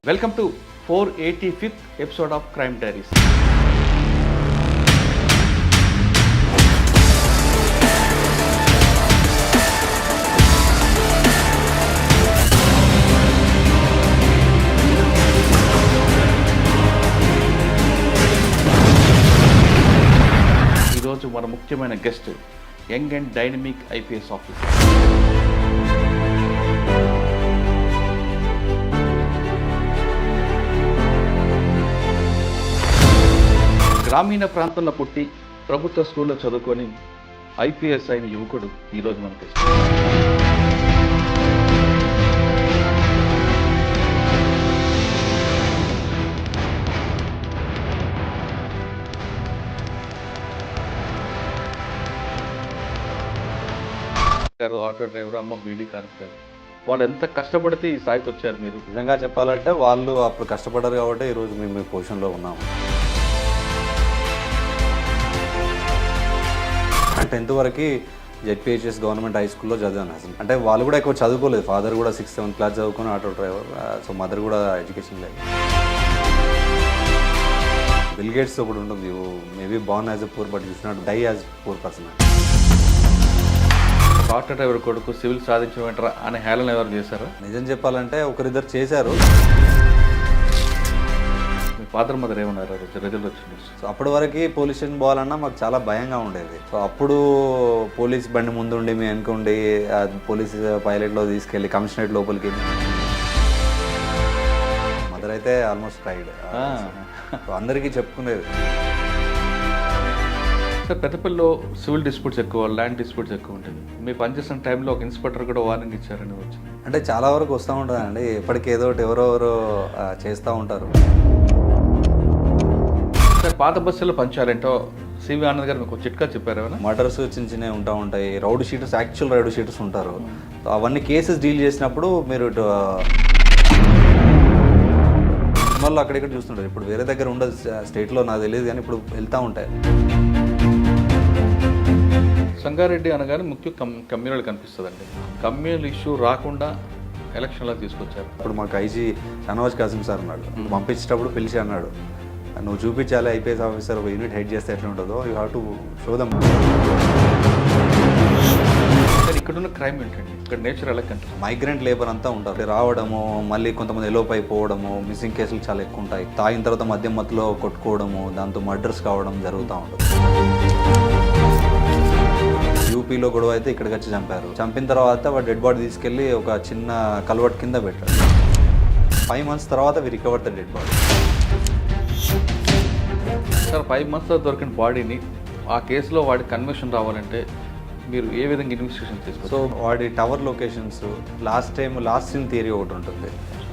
Welcome to 485th episode of crime diaries. ఈరోజు మన ముఖ్యమైన guest young and dynamic IPS officer. గ్రామీణ ప్రాంతంలో పుట్టి ప్రభుత్వ స్కూల్లో చదువుకొని ఐపీఎస్ అయిన యువకుడు ఈరోజు మనకి. ఆటో డ్రైవర్, అమ్మ బీడీ కానిస్టేబుల్. వాళ్ళు ఎంత కష్టపడితే ఈ స్థాయికి వచ్చారు. మీరు నిజంగా చెప్పాలంటే వాళ్ళు అప్పుడు కష్టపడ్డారు కాబట్టి ఈరోజు మేము ఈ పొజిషన్లో ఉన్నాము. 10th వరకు జెడ్పీహెచ్ఎస్ గవర్నమెంట్ హై స్కూల్లో చదివాను అసలు. అంటే వాళ్ళు కూడా ఎక్కువ చదువుకోలేదు. ఫాదర్ కూడా 6th, 7th క్లాస్ చదువుకొని ఆటో డ్రైవర్. సో మదర్ కూడా ఎడ్యుకేషన్ లేదు. బిల్ గేట్స్ ఒకటి ఉంటుంది, maybe born as a poor but it's not die as poor person. Auto driver కొడుకు సివిల్ సాధించమంటారా అనే హేళన ఎవరు చేశారు? నిజం చెప్పాలంటే ఒకరిద్దరు చేశారు. ఫాదర్ మదర్ ఏమన్నారు రిజల్ట్ వచ్చింది? సో అప్పటి వరకు పోలీస్ స్టేషన్ పోవాలన్నా మాకు చాలా భయంగా ఉండేది. సో అప్పుడు పోలీస్ బండి ముందుండి మేము వెనుకుండి పోలీస్ పైలట్లో తీసుకెళ్ళి కమిషనరేట్ లోపలికి. మదర్ అయితే ఆల్మోస్ట్ ప్రైడ్. అందరికీ చెప్పుకునేది. సార్, పెద్దపల్లిలో సివిల్ డిస్ప్యూట్స్ ఎక్కువ, ల్యాండ్ డిస్ప్యూట్స్ ఎక్కువ ఉంటుంది. మీరు పనిచేసిన టైంలో ఒక ఇన్స్పెక్టర్ కూడా వార్నింగ్ ఇచ్చారని వచ్చింది. అంటే చాలా వరకు వస్తూ ఉంటుందండి. ఎప్పటికీ ఏదో ఒకటి ఎవరెవరో చేస్తూ ఉంటారు. సార్, పాత బస్సులో పంచాలంటో సివి ఆనంద్ గారు మీకు చిట్కా చెప్పారు ఏమైనా? మర్డర్స్ చిన్న చిన్నవి ఉంటూ ఉంటాయి. రౌడ్ షీటర్స్, యాక్చువల్ రౌడ్ షీటర్స్ ఉంటారు. సో అవన్నీ కేసెస్ డీల్ చేసినప్పుడు మీరు సినిమాల్లో అక్కడిక్కడ చూస్తుంటారు. ఇప్పుడు వేరే దగ్గర ఉండదు స్టేట్లో, నాకు తెలియదు, కానీ ఇప్పుడు వెళ్తూ ఉంటాయి. సంగారెడ్డి అనగానే ముఖ్య కమ్యూనల్ కనిపిస్తుందండి. కమ్యూనల్ ఇష్యూ రాకుండా ఎలక్షన్లో తీసుకొచ్చారు. ఇప్పుడు మాకు ఐజీ షానవాజ్ కాసిం సార్ ఉన్నాడు. పంపించేటప్పుడు పిలిచి అన్నాడు, నువ్వు చూపించాలి ఐపీఎస్ ఆఫీసర్ ఒక యూనిట్ హెడ్ చేస్తే ఎట్లా ఉంటుందో, you have to show them. ఇక్కడున్న క్రైమ్ ఏంటండి? ఇక్కడ నేచర్ ఎలా కనిపిస్తుంది? మైగ్రెంట్ లేబర్ అంతా ఉంటారు. రావడము, మళ్ళీ కొంతమంది ఎలోప్ అయిపోవడము, మిస్సింగ్ కేసులు చాలా ఎక్కువ ఉంటాయి. తాగిన తర్వాత మద్యం మత్తులో కొట్టుకోవడము, దాంతో మర్డర్స్ కావడం జరుగుతూ ఉంటుంది. యూపీలో గొడవ అయితే ఇక్కడికి వచ్చి చంపారు. చంపిన తర్వాత వాడు డెడ్ బాడీ తీసుకెళ్ళి ఒక చిన్న కల్వర్ట్ కింద పెట్టారు. 5 months తర్వాత we recover the dead body. Sir, 5 months దొరికిన బాడీని ఆ కేసులో వాడి కన్విక్షన్ రావాలంటే మీరు ఏ విధంగా ఇన్వెస్టిగేషన్ చేసుకోవాలి? సో వాడి tower locations, last seen theory ఒకటి ఉంటుంది.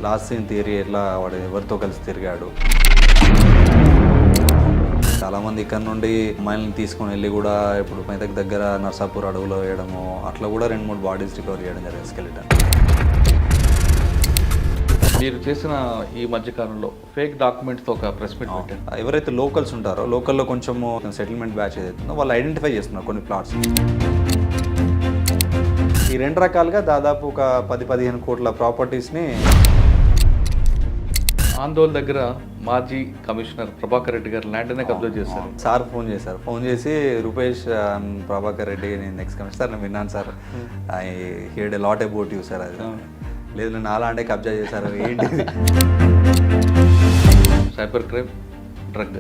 లాస్ట్ సీన్ థియరీ, ఎట్లా వాడు ఎవరితో కలిసి తిరిగాడు. చాలామంది ఇక్కడ నుండి అమ్మాయిలను తీసుకొని వెళ్ళి కూడా ఇప్పుడు మెదక్ దగ్గర నర్సాపూర్ అడవులో వేయడము, అట్లా కూడా 2-3 బాడీస్ రికవర్ చేయడం జరిగింది. స్కెలిటన్. మీరు చేసిన ఈ మధ్యకాలంలో ఫేక్ డాక్యుమెంట్స్తో ఒక ప్రెస్ మీట్ పెట్టారు. ఎవరైతే లోకల్స్ ఉంటారో, లోకల్లో కొంచెము సెటిల్మెంట్ బ్యాచ్ ఏదైతుందో వాళ్ళు ఐడెంటిఫై చేస్తున్నారు కొన్ని ప్లాట్స్. ఈ 2 రకాలుగా దాదాపు ఒక 10-15 కోట్ల ప్రాపర్టీస్ని. ఆందోళన దగ్గర మాజీ కమిషనర్ ప్రభాకర్ రెడ్డి గారు ల్యాండ్నే కబ్జా చేశారు. సార్ ఫోన్ చేశారు. ఫోన్ చేసి, రూపేష్, ప్రభాకర్ రెడ్డి, నేను నెక్స్ట్ కమిషనర్, నేను విన్నాను sir, I heard a lot about you sir. అది లేదు, నేను అలాంటి కబ్జా చేశారు. ఏంటి? సైబర్ క్రైమ్, డ్రగ్,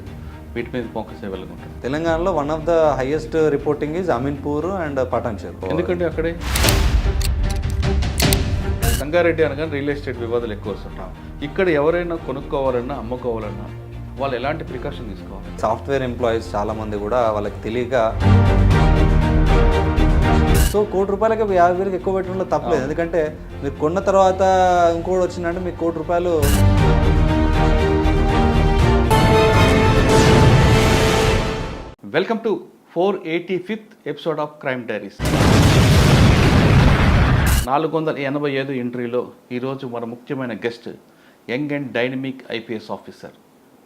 వీటి మీద ఫోకస్ అవ్వాలనుకుంటారు. తెలంగాణలో one of the highest reporting is Ameenpur and Patancheru. ఎందుకంటే అక్కడే సంగారెడ్డి అనగానే రియల్ ఎస్టేట్ వివాదాలు ఎక్కువ వస్తుంటాం. ఇక్కడ ఎవరైనా కొనుక్కోవాలన్నా, అమ్ముకోవాలన్నా వాళ్ళు ఎలాంటి ప్రికాషన్ తీసుకోవాలి? సాఫ్ట్వేర్ ఎంప్లాయీస్ చాలామంది కూడా వాళ్ళకి తెలియక, సో ₹1,00,00,000కి 50,000 ఎక్కువ పెట్టడంలో తప్పలేదు. ఎందుకంటే మీరు కొన్న తర్వాత ఇంకోటి వచ్చిందంటే మీకు ₹1,00,00,000. Welcome to 485th episode of crime diaries. 485 ఎంట్రీలో ఈరోజు మన ముఖ్యమైన guest young and dynamic IPS officer.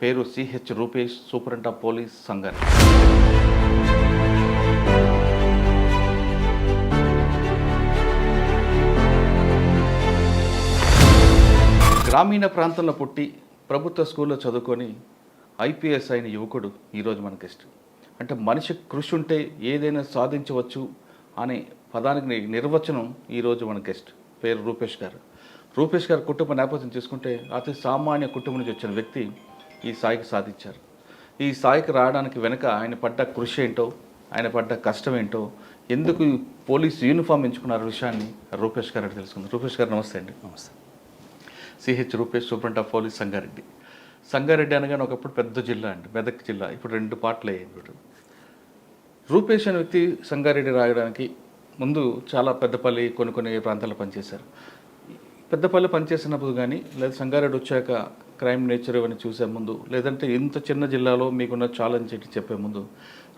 పేరు CH Rupesh, superintendent of police, Sangareddy. గ్రామీణ ప్రాంతంలో పుట్టి ప్రభుత్వ స్కూల్లో చదువుకొని ఐపీఎస్ అయిన యువకుడు ఈరోజు మన గెస్ట్. అంటే మనిషి కృషి ఉంటే ఏదైనా సాధించవచ్చు అనే పదానికి నిర్వచనం ఈరోజు మన గెస్ట్. పేరు రూపేష్ గారు. రూపేష్ గారు కుటుంబ నేపథ్యం చూసుకుంటే అతి సామాన్య కుటుంబం నుంచి వచ్చిన వ్యక్తి ఈ స్థాయికి సాధించారు. ఈ స్థాయికి రావడానికి వెనుక ఆయన పడ్డ కృషి ఏంటో, ఆయన పడ్డ కష్టం ఏంటో, ఎందుకు పోలీస్ యూనిఫామ్ ఎంచుకున్న విషయాన్ని రూపేష్ గారు అంటే తెలుసుకుందాం. రూపేష్ గారు నమస్తే అండి. నమస్తే. CH Rupesh, సూపరింట్ of police Sangareddy. Sangareddy అనగానే ఒకప్పుడు పెద్ద జిల్లా అండి, మెదక్ జిల్లా. ఇప్పుడు 2 పార్ట్లు అయ్యాయి. ఇప్పుడు రూపేష్ అనే వ్యక్తి సంగారెడ్డి రాయడానికి ముందు చాలా పెద్దపల్లి కొన్ని ప్రాంతాల్లో పనిచేశారు. పెద్దపల్లి పనిచేసినప్పుడు కానీ, లేదా సంగారెడ్డి వచ్చాక క్రైమ్ నేచర్ ఇవన్నీ చూసే ముందు, లేదంటే ఇంత చిన్న జిల్లాలో మీకున్న ఛాలెంజ్ ఏంటి చెప్పే ముందు,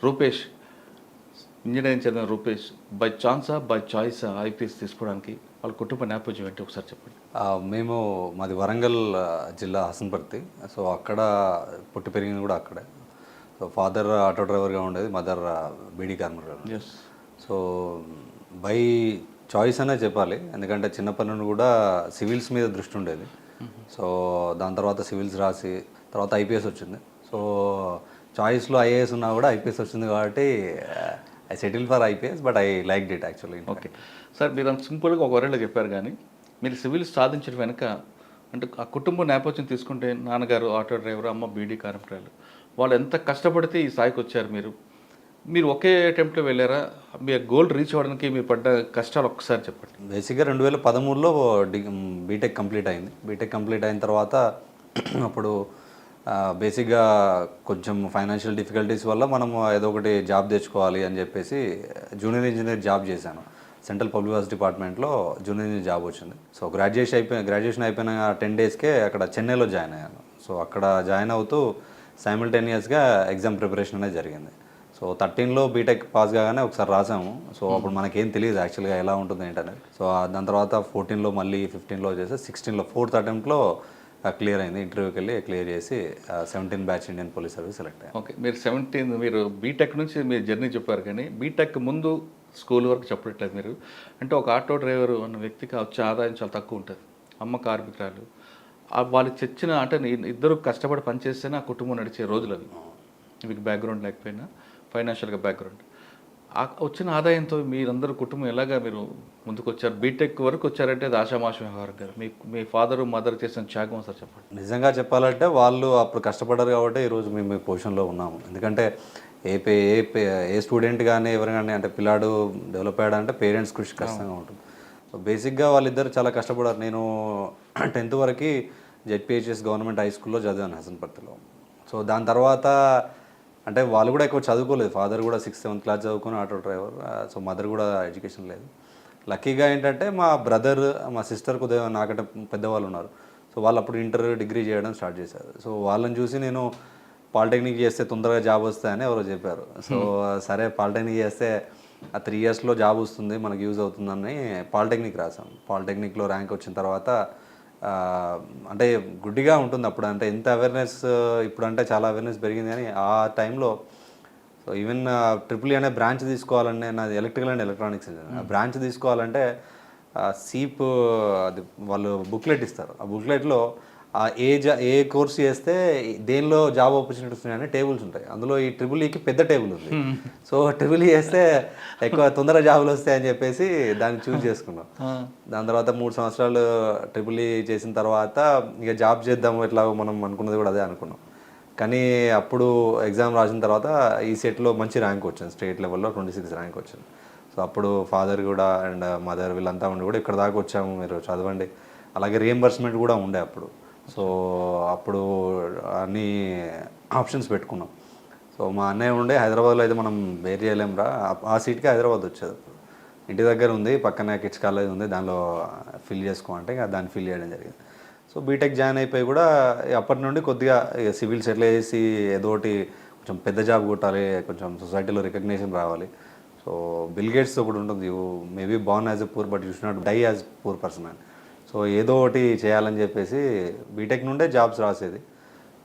రూపేష్ ఇంజనీరింగ్ చదివిన రూపేష్ బై ఛాన్సా బై చాయిసా ఐపీఎస్ తీసుకోవడానికి వాళ్ళ కుటుంబ నేపథ్యం ఏంటి ఒకసారి చెప్పండి. మేము మాది వరంగల్ జిల్లా హసన్పర్తి. సో అక్కడ పుట్టి పెరిగింది కూడా అక్కడే. సో ఫాదర్ ఆటో డ్రైవర్గా ఉండేది, మదర్ బీడీ కార్మికులు. సో బై చాయిస్ అనే చెప్పాలి, ఎందుకంటే చిన్నప్పటి నుండి కూడా సివిల్స్ మీద దృష్టి ఉండేది. సో దాని తర్వాత సివిల్స్ రాసి తర్వాత ఐపీఎస్ వచ్చింది. సో చాయిస్లో ఐఏఎస్ ఉన్నా కూడా ఐపీఎస్ వచ్చింది కాబట్టి I settle for IPS, but I like it actually. Okay sir, మీరు అంత సింపుల్గా ఒక వరేలో చెప్పారు, కానీ మీరు సివిల్స్ సాధించడం వెనుక అంటే ఆ కుటుంబ నేపథ్యం తీసుకుంటే నాన్నగారు ఆటో డ్రైవర్, అమ్మ బీడీ కార్మికురాలు, వాళ్ళు ఎంత కష్టపడితే ఈ స్థాయికి వచ్చారు. మీరు ఒకే అటెంప్ట్లో వెళ్ళారా? మీరు గోల్ రీచ్ అవ్వడానికి మీరు పడ్డ కష్టాలు ఒక్కసారి చెప్పండి. బేసిక్గా 2013లో బీటెక్ కంప్లీట్ అయింది. బీటెక్ కంప్లీట్ అయిన తర్వాత అప్పుడు బేసిక్గా కొంచెం ఫైనాన్షియల్ డిఫికల్టీస్ వల్ల మనం ఏదో ఒకటి జాబ్ తెచ్చుకోవాలి అని చెప్పేసి జూనియర్ ఇంజనీర్ జాబ్ చేశాను. సెంట్రల్ పబ్లిక్ వర్క్స్ డిపార్ట్మెంట్లో జూనియర్ ఇంజనీర్ జాబ్ వచ్చింది. సో గ్రాడ్యుయేషన్ అయిపోయిన 10 డేస్కే అక్కడ చెన్నైలో జాయిన్ అయ్యాను. సో అక్కడ జాయిన్ అవుతూ సైమిల్టేనియస్గా ఎగ్జామ్ ప్రిపరేషన్ అనేది జరిగింది. సో 13లో బీటెక్ పాస్ కాగానే ఒకసారి రాసాము. సో అప్పుడు మనకేం తెలియదు యాక్చువల్గా ఎలా ఉంటుంది ఏంటనేది. సో దాని తర్వాత 14లో మళ్ళీ 15లో చేసి 16లో 4th అటెంప్ట్లో క్లియర్ అయింది. ఇంటర్వ్యూకి వెళ్ళి క్లియర్ చేసి 17 batch Indian police service select అయ్యాను. ఓకే, మీరు బీటెక్ నుంచి మీరు జర్నీ చెప్పారు, కానీ బీటెక్ ముందు స్కూల్ వరకు చెప్పట్లేదు మీరు. అంటే ఒక ఆటో డ్రైవర్ అన్న వ్యక్తికి వచ్చే ఆదాయం చాలా తక్కువ ఉంటుంది. అమ్మ కార్మికురాలు, వాళ్ళు తెచ్చిన అంటే ఇద్దరు కష్టపడి పనిచేస్తేనే ఆ కుటుంబం నడిచే రోజులు అవి. మీకు బ్యాక్గ్రౌండ్ లేకపోయినా ఫైనాన్షియల్గా బ్యాక్గ్రౌండ్, వచ్చిన ఆదాయంతో మీరందరూ కుటుంబం ఎలాగా మీరు ముందుకు వచ్చారు? బీటెక్ వరకు వచ్చారంటే అది ఆషామాష వ్యవహారం కదా. మీ ఫాదరు మదర్ చేసిన త్యాగం సార్ చెప్పండి. నిజంగా చెప్పాలంటే వాళ్ళు అప్పుడు కష్టపడ్డారు కాబట్టి ఈరోజు మేము ఈ పొజిషన్లో ఉన్నాము. ఎందుకంటే ఏ స్టూడెంట్ కానీ ఎవరు కానీ అంటే పిల్లాడు డెవలప్ అయ్యాడంటే పేరెంట్స్ కృషి కష్టంగా ఉంటుంది. సో బేసిక్గా వాళ్ళిద్దరు చాలా కష్టపడారు. నేను 10th వరకు జెడ్పిహెచ్ఎస్ గవర్నమెంట్ హై స్కూల్లో చదివాను హసన్పర్తిలో. సో దాని తర్వాత అంటే వాళ్ళు కూడా ఎక్కువ చదువుకోలేదు. ఫాదర్ కూడా 6th 7th క్లాస్ చదువుకుని ఆటో డ్రైవర్. సో మదర్ కూడా ఎడ్యుకేషన్ లేదు. లక్కీగా ఏంటంటే మా బ్రదర్, మా సిస్టర్ కొద్దిగా నాకంటే పెద్దవాళ్ళు ఉన్నారు. సో వాళ్ళు అప్పుడు ఇంటర్, డిగ్రీ చేయడం స్టార్ట్ చేశారు. సో వాళ్ళని చూసి నేను పాలిటెక్నిక్ చేస్తే తొందరగా జాబ్ వస్తాయని ఎవరో చెప్పారు. సో సరే పాలిటెక్నిక్ చేస్తే ఆ 3 yearsలో జాబ్ వస్తుంది, మనకు యూజ్ అవుతుందని పాలిటెక్నిక్ రాసాం. పాలిటెక్నిక్లో ర్యాంక్ వచ్చిన తర్వాత అంటే గుడ్డిగా ఉంటుంది అప్పుడు. అంటే ఎంత అవేర్నెస్ ఇప్పుడు అంటే చాలా అవేర్నెస్ పెరిగింది, కానీ ఆ టైంలో సో ఈవెన్ ట్రిపుల్ అనే బ్రాంచ్ తీసుకోవాలంటే నాది ఎలక్ట్రికల్ అండ్ ఎలక్ట్రానిక్స్. ఆ బ్రాంచ్ తీసుకోవాలంటే సీప్ అది వాళ్ళు బుక్లెట్ ఇస్తారు. ఆ బుక్లెట్లో ఏ కోర్స్ చేస్తే దేనిలో జాబ్ ఆపర్చునిటీస్ ఉన్నాయని టేబుల్స్ ఉంటాయి. అందులో ఈ ట్రిపుల్ ఈకి పెద్ద టేబుల్ ఉంది. సో ట్రిపుల్ ఈ చేస్తే ఎక్కువ తొందరగా జాబులు వస్తాయని చెప్పేసి దాన్ని చూస్ చేసుకున్నాం. దాని తర్వాత 3 సంవత్సరాలు ట్రిపుల్ ఈ చేసిన తర్వాత ఇక జాబ్ చేద్దాము ఎట్లా మనం అనుకున్నది కూడా అదే అనుకున్నాం. కానీ అప్పుడు ఎగ్జామ్ రాసిన తర్వాత ఈ సెట్లో మంచి ర్యాంక్ వచ్చింది. స్టేట్ లెవెల్లో 26 ర్యాంక్ వచ్చింది. సో అప్పుడు ఫాదర్ కూడా అండ్ మదర్ వీళ్ళంతా ఉండి కూడా ఇక్కడ దాకా వచ్చాము, మీరు చదవండి. అలాగే రీఎంబర్స్మెంట్ కూడా ఉండే అప్పుడు. సో అప్పుడు అన్ని ఆప్షన్స్ పెట్టుకున్నాం. సో మా అన్నయ్య ఉండే హైదరాబాద్లో అయితే మనం వేర్ చేయలేంరా, ఆ సీట్కి హైదరాబాద్ వచ్చేది. ఇంటి దగ్గర ఉంది, పక్కన కిడ్స్ కాలేజ్ ఉంది, దానిలో ఫిల్ చేసుకో అంటే దాన్ని ఫిల్ చేయడం జరిగింది. సో బీటెక్ జాయిన్ అయిపోయి కూడా అప్పటి నుండి కొద్దిగా సివిల్ సెటిల్ చేసి ఏదో ఒకటి కొంచెం పెద్ద జాబ్ కొట్టాలి, కొంచెం సొసైటీలో రికగ్నిషన్ రావాలి. సో బిల్ గేట్స్ ఒకటి ఉంటుంది, you maybe born as a poor but you should not die as poor person అని. సో ఏదో ఒకటి చేయాలని చెప్పేసి బీటెక్ నుండే జాబ్స్ రాసేది.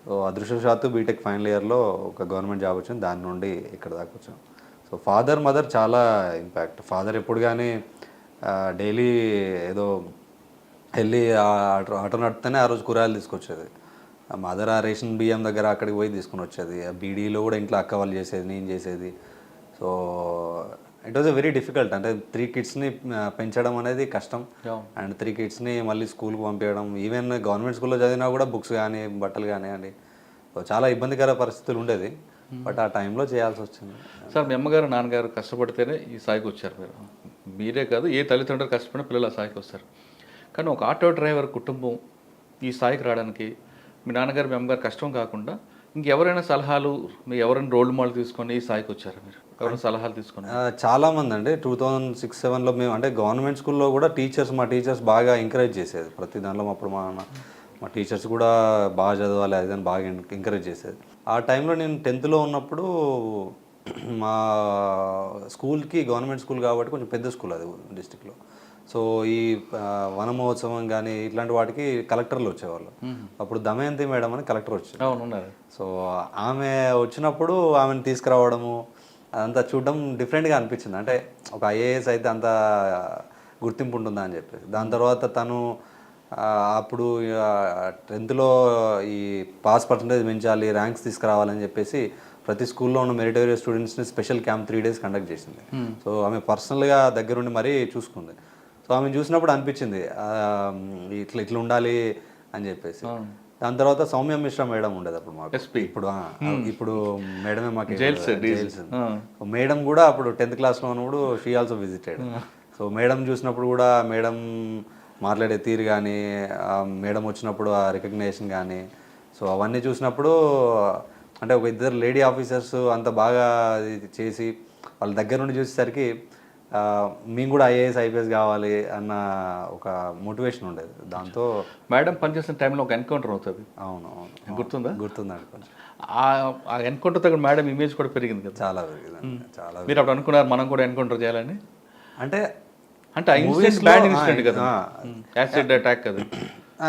సో అదృష్టవశాత్తు బీటెక్ ఫైనల్ ఇయర్లో ఒక గవర్నమెంట్ జాబ్ వచ్చింది, దాని నుండి ఇక్కడ దాకా వచ్చాం. సో ఫాదర్ మదర్ చాలా ఇంపాక్ట్. ఫాదర్ ఎప్పుడు కానీ డైలీ ఏదో వెళ్ళి ఆటో నడిపితేనే ఆ రోజు కూరగాయలు తీసుకొచ్చేది. మదర్ ఆ రేషన్ బియ్యం దగ్గర అక్కడికి పోయి తీసుకుని వచ్చేది. ఆ బీడీలో కూడా ఇంట్లో అక్క వాళ్ళు చేసేది, నేను చేసేది. So it was a very difficult. అంటే 3 కిడ్స్ని పెంచడం అనేది కష్టం. అండ్ 3 కిడ్స్ని మళ్ళీ స్కూల్కి పంపించడం, ఈవెన్ గవర్నమెంట్ స్కూల్లో చదివినా కూడా బుక్స్ కానీ బట్టలు కానివ్వండి, సో చాలా ఇబ్బందికర పరిస్థితులు ఉండేది. బట్ ఆ టైంలో చేయాల్సి వచ్చింది. సార్ మీ అమ్మగారు నాన్నగారు కష్టపడితేనే ఈ స్థాయికి వచ్చారు. మీరే కాదు, ఏ తల్లిదండ్రులు కష్టపడిన పిల్లలు ఆ స్థాయికి వస్తారు. కానీ ఒక ఆటో డ్రైవర్ కుటుంబం ఈ స్థాయికి రావడానికి మీ నాన్నగారు మీ అమ్మగారు కష్టం కాకుండా ఇంకెవరైనా సలహాలు, మీ ఎవరైనా రోల్ మోడల్ తీసుకొని ఈ స్థాయికి వచ్చారు? మీరు ఎవరైనా సలహాలు తీసుకొని? చాలామంది అండి 2006-07లో మేము అంటే గవర్నమెంట్ స్కూల్లో కూడా మా టీచర్స్ బాగా ఎంకరేజ్ చేసేది. ప్రతి దాంట్లో అప్పుడు మా టీచర్స్ కూడా బాగా చదవాలి అదని బాగా ఎంకరేజ్ చేసేది. ఆ టైంలో నేను 10th ఉన్నప్పుడు మా స్కూల్కి గవర్నమెంట్ స్కూల్ కాబట్టి కొంచెం పెద్ద స్కూల్ అది డిస్టిక్లో. సో ఈ వన మహోత్సవం కానీ ఇట్లాంటి వాటికి కలెక్టర్లు వచ్చేవాళ్ళు. అప్పుడు దమయంతి మేడం అని కలెక్టర్ వచ్చారు. సో ఆమె వచ్చినప్పుడు ఆమెను తీసుకురావడము అదంతా చూడడం డిఫరెంట్గా అనిపించింది. అంటే ఒక ఐఏఎస్ అయితే అంత గుర్తింపు ఉంటుందా అని చెప్పి. దాని తర్వాత తను అప్పుడు 10th ఈ పాస్ పర్సంటేజ్ పెంచాలి, ర్యాంక్స్ తీసుకురావాలని చెప్పేసి ప్రతి స్కూల్లో ఉన్న మెరిటోరియస్ స్టూడెంట్స్ని స్పెషల్ క్యాంప్ 3 days కండక్ట్ చేసింది. సో ఆమె పర్సనల్గా దగ్గరుండి మరీ చూసుకుంది. సో ఆమె చూసినప్పుడు అనిపించింది ఇట్లా ఉండాలి అని చెప్పేసి. దాని తర్వాత సౌమ్య మిశ్రా మేడం ఉండేది అప్పుడు మాకు. ఇప్పుడు మేడమే మాకు జైల్స్. మేడం కూడా అప్పుడు 10th classలో ఉన్నప్పుడు she also visited. So madam చూసినప్పుడు కూడా మేడం మాట్లాడే తీరు కానీ, మేడం వచ్చినప్పుడు ఆ రికగ్నేషన్ కానీ, సో అవన్నీ చూసినప్పుడు అంటే ఒక 2 లేడీ ఆఫీసర్స్ అంత బాగా చేసి వాళ్ళ దగ్గర నుండి చూసేసరికి మేము కూడా ఐఏఎస్ ఐపీఎస్ కావాలి అన్న ఒక మోటివేషన్ ఉండేది. దాంతో మేడం పనిచేసిన టైంలో ఒక ఎన్కౌంటర్ అవుతుంది. అవును, గుర్తుందండి కొంచెం. ఆ ఎన్కౌంటర్ దగ్గర మేడం ఇమేజ్ కూడా పెరిగింది కదా? చాలా పెరిగింది. చాలా. మీరు అప్పుడు అనుకున్నారు మనం కూడా ఎన్కౌంటర్ చేయాలని? అంటే బ్యాడ్ ఇన్సిడెంట్ కదా, యాసిడ్ అటాక్ కదా?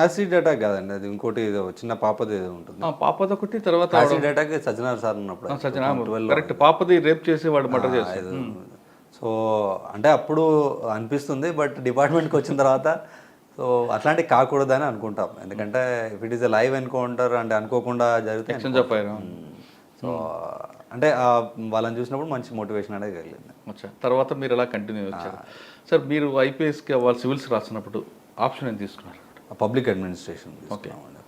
యాసిడ్ అటాక్ కాదండి, అది ఇంకోటి చిన్న పాపది ఏదో ఉంటుంది. పాపది ఒకటి, తర్వాత యాసిడ్ అటాక్ సజ్జనార్ సార్ ఉన్నప్పుడు. కరెక్ట్, పాపది రేప్ చేసి వాడు మర్డర్ చేస్తారు. సో అంటే అప్పుడు అనిపిస్తుంది, బట్ డిపార్ట్మెంట్కి వచ్చిన తర్వాత సో అట్లాంటివి కాకూడదని అనుకుంటాం. ఎందుకంటే if it is a live encounter అంటే అనుకోకుండా జరిగితే సో అంటే వాళ్ళని చూసినప్పుడు మంచి మోటివేషన్ అనేది కలిగింది. తర్వాత మీరు ఎలా కంటిన్యూ వచ్చారు సార్? మీరు ఐపీఎస్కి వాళ్ళు సివిల్స్ రాసినప్పుడు ఆప్షన్ ఏం తీసుకున్నారు? Public administration.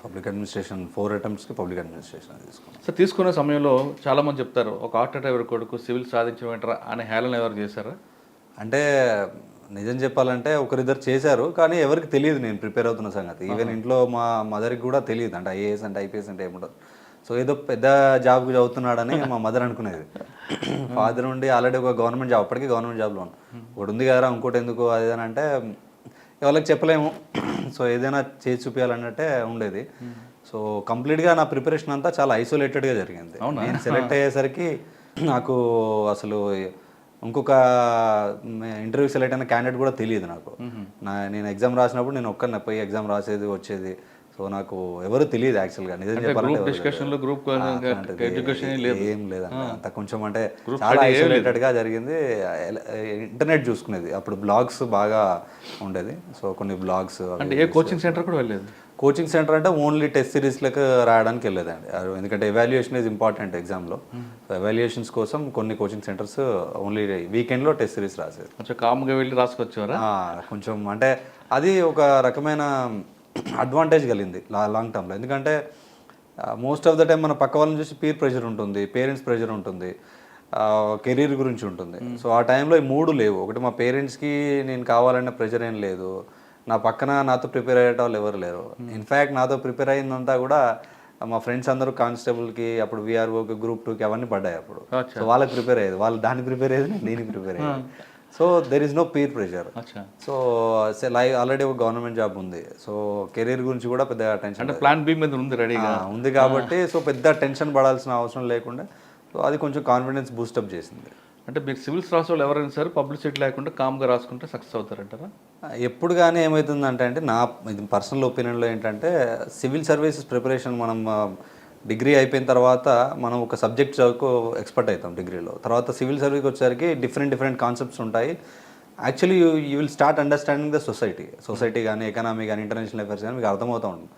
పబ్లిక్ అడ్మినిస్ట్రేషన్ 4 attemptsకి పబ్లిక్ అడ్మినిస్ట్రేషన్ తీసుకున్నాను. సార్ తీసుకునే సమయంలో చాలామంది చెప్తారు ఒక ఆటో డ్రైవర్ కొడుకు సివిల్ సాధించడం ఏంటరా అనే హేళన ఎవరు చేశారా? అంటే నిజం చెప్పాలంటే ఒకరిద్దరు చేశారు, కానీ ఎవరికి తెలియదు నేను ప్రిపేర్ అవుతున్న సంగతి. ఈవెన్ ఇంట్లో మా మదర్కి కూడా తెలియదు. అంటే ఐఏఎస్ అంటే ఐపీఎస్ అంటే ఏముండదు. సో ఏదో పెద్ద జాబ్కి చదువుతున్నాడని మా మదర్ అనుకునేది. ఫాదర్ ఉండి ఆల్రెడీ ఒక గవర్నమెంట్ జాబ్, అప్పటికీ గవర్నమెంట్ జాబ్లో ఒకటి ఉంది కదా, ఇంకోటి ఎందుకు అది అని అంటే వాళ్ళకి చెప్పలేము. సో ఏదైనా చేసి చూపించాలన్నట్టే ఉండేది. సో కంప్లీట్గా నా ప్రిపరేషన్ అంతా చాలా ఐసోలేటెడ్గా జరిగింది. నేను సెలెక్ట్ అయ్యేసరికి నాకు అసలు ఇంకొక ఇంటర్వ్యూ సెలెక్ట్ అయిన క్యాండిడేట్ కూడా తెలియదు నాకు. నేను ఎగ్జామ్ రాసినప్పుడు నేను ఒక్కరిని పోయి ఎగ్జామ్ రాసేది వచ్చేది. సో నాకు ఎవరు తెలియదు యాక్చువల్గా, నిజం చెప్పాలంటే ఏం లేదండి. అంత కొంచెం అంటే చాలా ఐసోలేటెడ్గా జరిగింది. ఇంటర్నెట్ చూసుకునేది, అప్పుడు బ్లాగ్స్ బాగా ఉండేది. సో కొన్ని బ్లాగ్స్. అంటే ఏ కోచింగ్ సెంటర్ కూడా వెళ్ళలేదు? కోచింగ్ సెంటర్ అంటే ఓన్లీ టెస్ట్ సిరీస్లకు రాయడానికి వెళ్ళేదండి. ఎందుకంటే ఎవాల్యుయేషన్ ఈజ్ ఇంపార్టెంట్ ఎగ్జామ్లో. సో ఎవాల్యుయేషన్స్ కోసం కొన్ని కోచింగ్ సెంటర్స్ ఓన్లీ వీకెండ్లో టెస్ట్ సిరీస్ రాసేది. కొంచెం కామ్గా వెళ్ళి రాసుకొచ్చారా? కొంచెం అంటే అది ఒక రకమైన అడ్వాంటేజ్ కలిగింది లాంగ్ టర్మ్లో. ఎందుకంటే మోస్ట్ ఆఫ్ ద టైం మన పక్క వాళ్ళని చూసి పీర్ ప్రెషర్ ఉంటుంది, పేరెంట్స్ ప్రెషర్ ఉంటుంది, కెరీర్ గురించి ఉంటుంది. సో ఆ టైంలో ఈ 3 లేవు. ఒకటి మా పేరెంట్స్కి నేను కావాలన్న ప్రెషర్ ఏం లేదు, నా పక్కన నాతో ప్రిపేర్ అయ్యే వాళ్ళు ఎవరు లేరు. ఇన్ఫ్యాక్ట్ నాతో ప్రిపేర్ అయిందంతా కూడా మా ఫ్రెండ్స్ అందరూ కానిస్టేబుల్కి, అప్పుడు వీఆర్ఓకి, గ్రూప్ 2కి అవన్నీ పడ్డాయి అప్పుడు. సో వాళ్ళకి ప్రిపేర్ అయ్యేది, వాళ్ళు దానికి ప్రిపేర్ అయ్యేది, నేను దీనికి ప్రిపేర్ అయ్యేది. So there is no peer pressure. So already ఒక గవర్నమెంట్ జాబ్ ఉంది. సో కెరీర్ గురించి కూడా పెద్ద టెన్షన్, ప్లాన్ బి మీద ఉంది, రెడీగా ఉంది కాబట్టి సో పెద్ద టెన్షన్ పడాల్సిన అవసరం లేకుండా సో అది కొంచెం కాన్ఫిడెన్స్ బూస్టప్ చేసింది. అంటే మీరు సివిల్స్ రాసే వాళ్ళు ఎవరైనా సరే పబ్లిసిటీ లేకుండా కామ్గా రాసుకుంటే సక్సెస్ అవుతారంటారా? ఎప్పుడు కానీ ఏమవుతుందంటే నా ఇది పర్సనల్ ఒపీనియన్లో ఏంటంటే సివిల్ సర్వీసెస్ ప్రిపరేషన్ మనం డిగ్రీ అయిపోయిన తర్వాత మనం ఒక సబ్జెక్ట్ చదువుకో ఎక్స్పర్ట్ అవుతాం డిగ్రీలో. తర్వాత సివిల్ సర్వీస్కి వచ్చేసరికి డిఫరెంట్ కాన్సెప్ట్స్ ఉంటాయి. Actually you will start understanding the society కానీ ఎకనామీ కానీ ఇంటర్నేషనల్ అఫేర్స్ కానీ మీకు అర్థమవుతూ ఉంటుంది.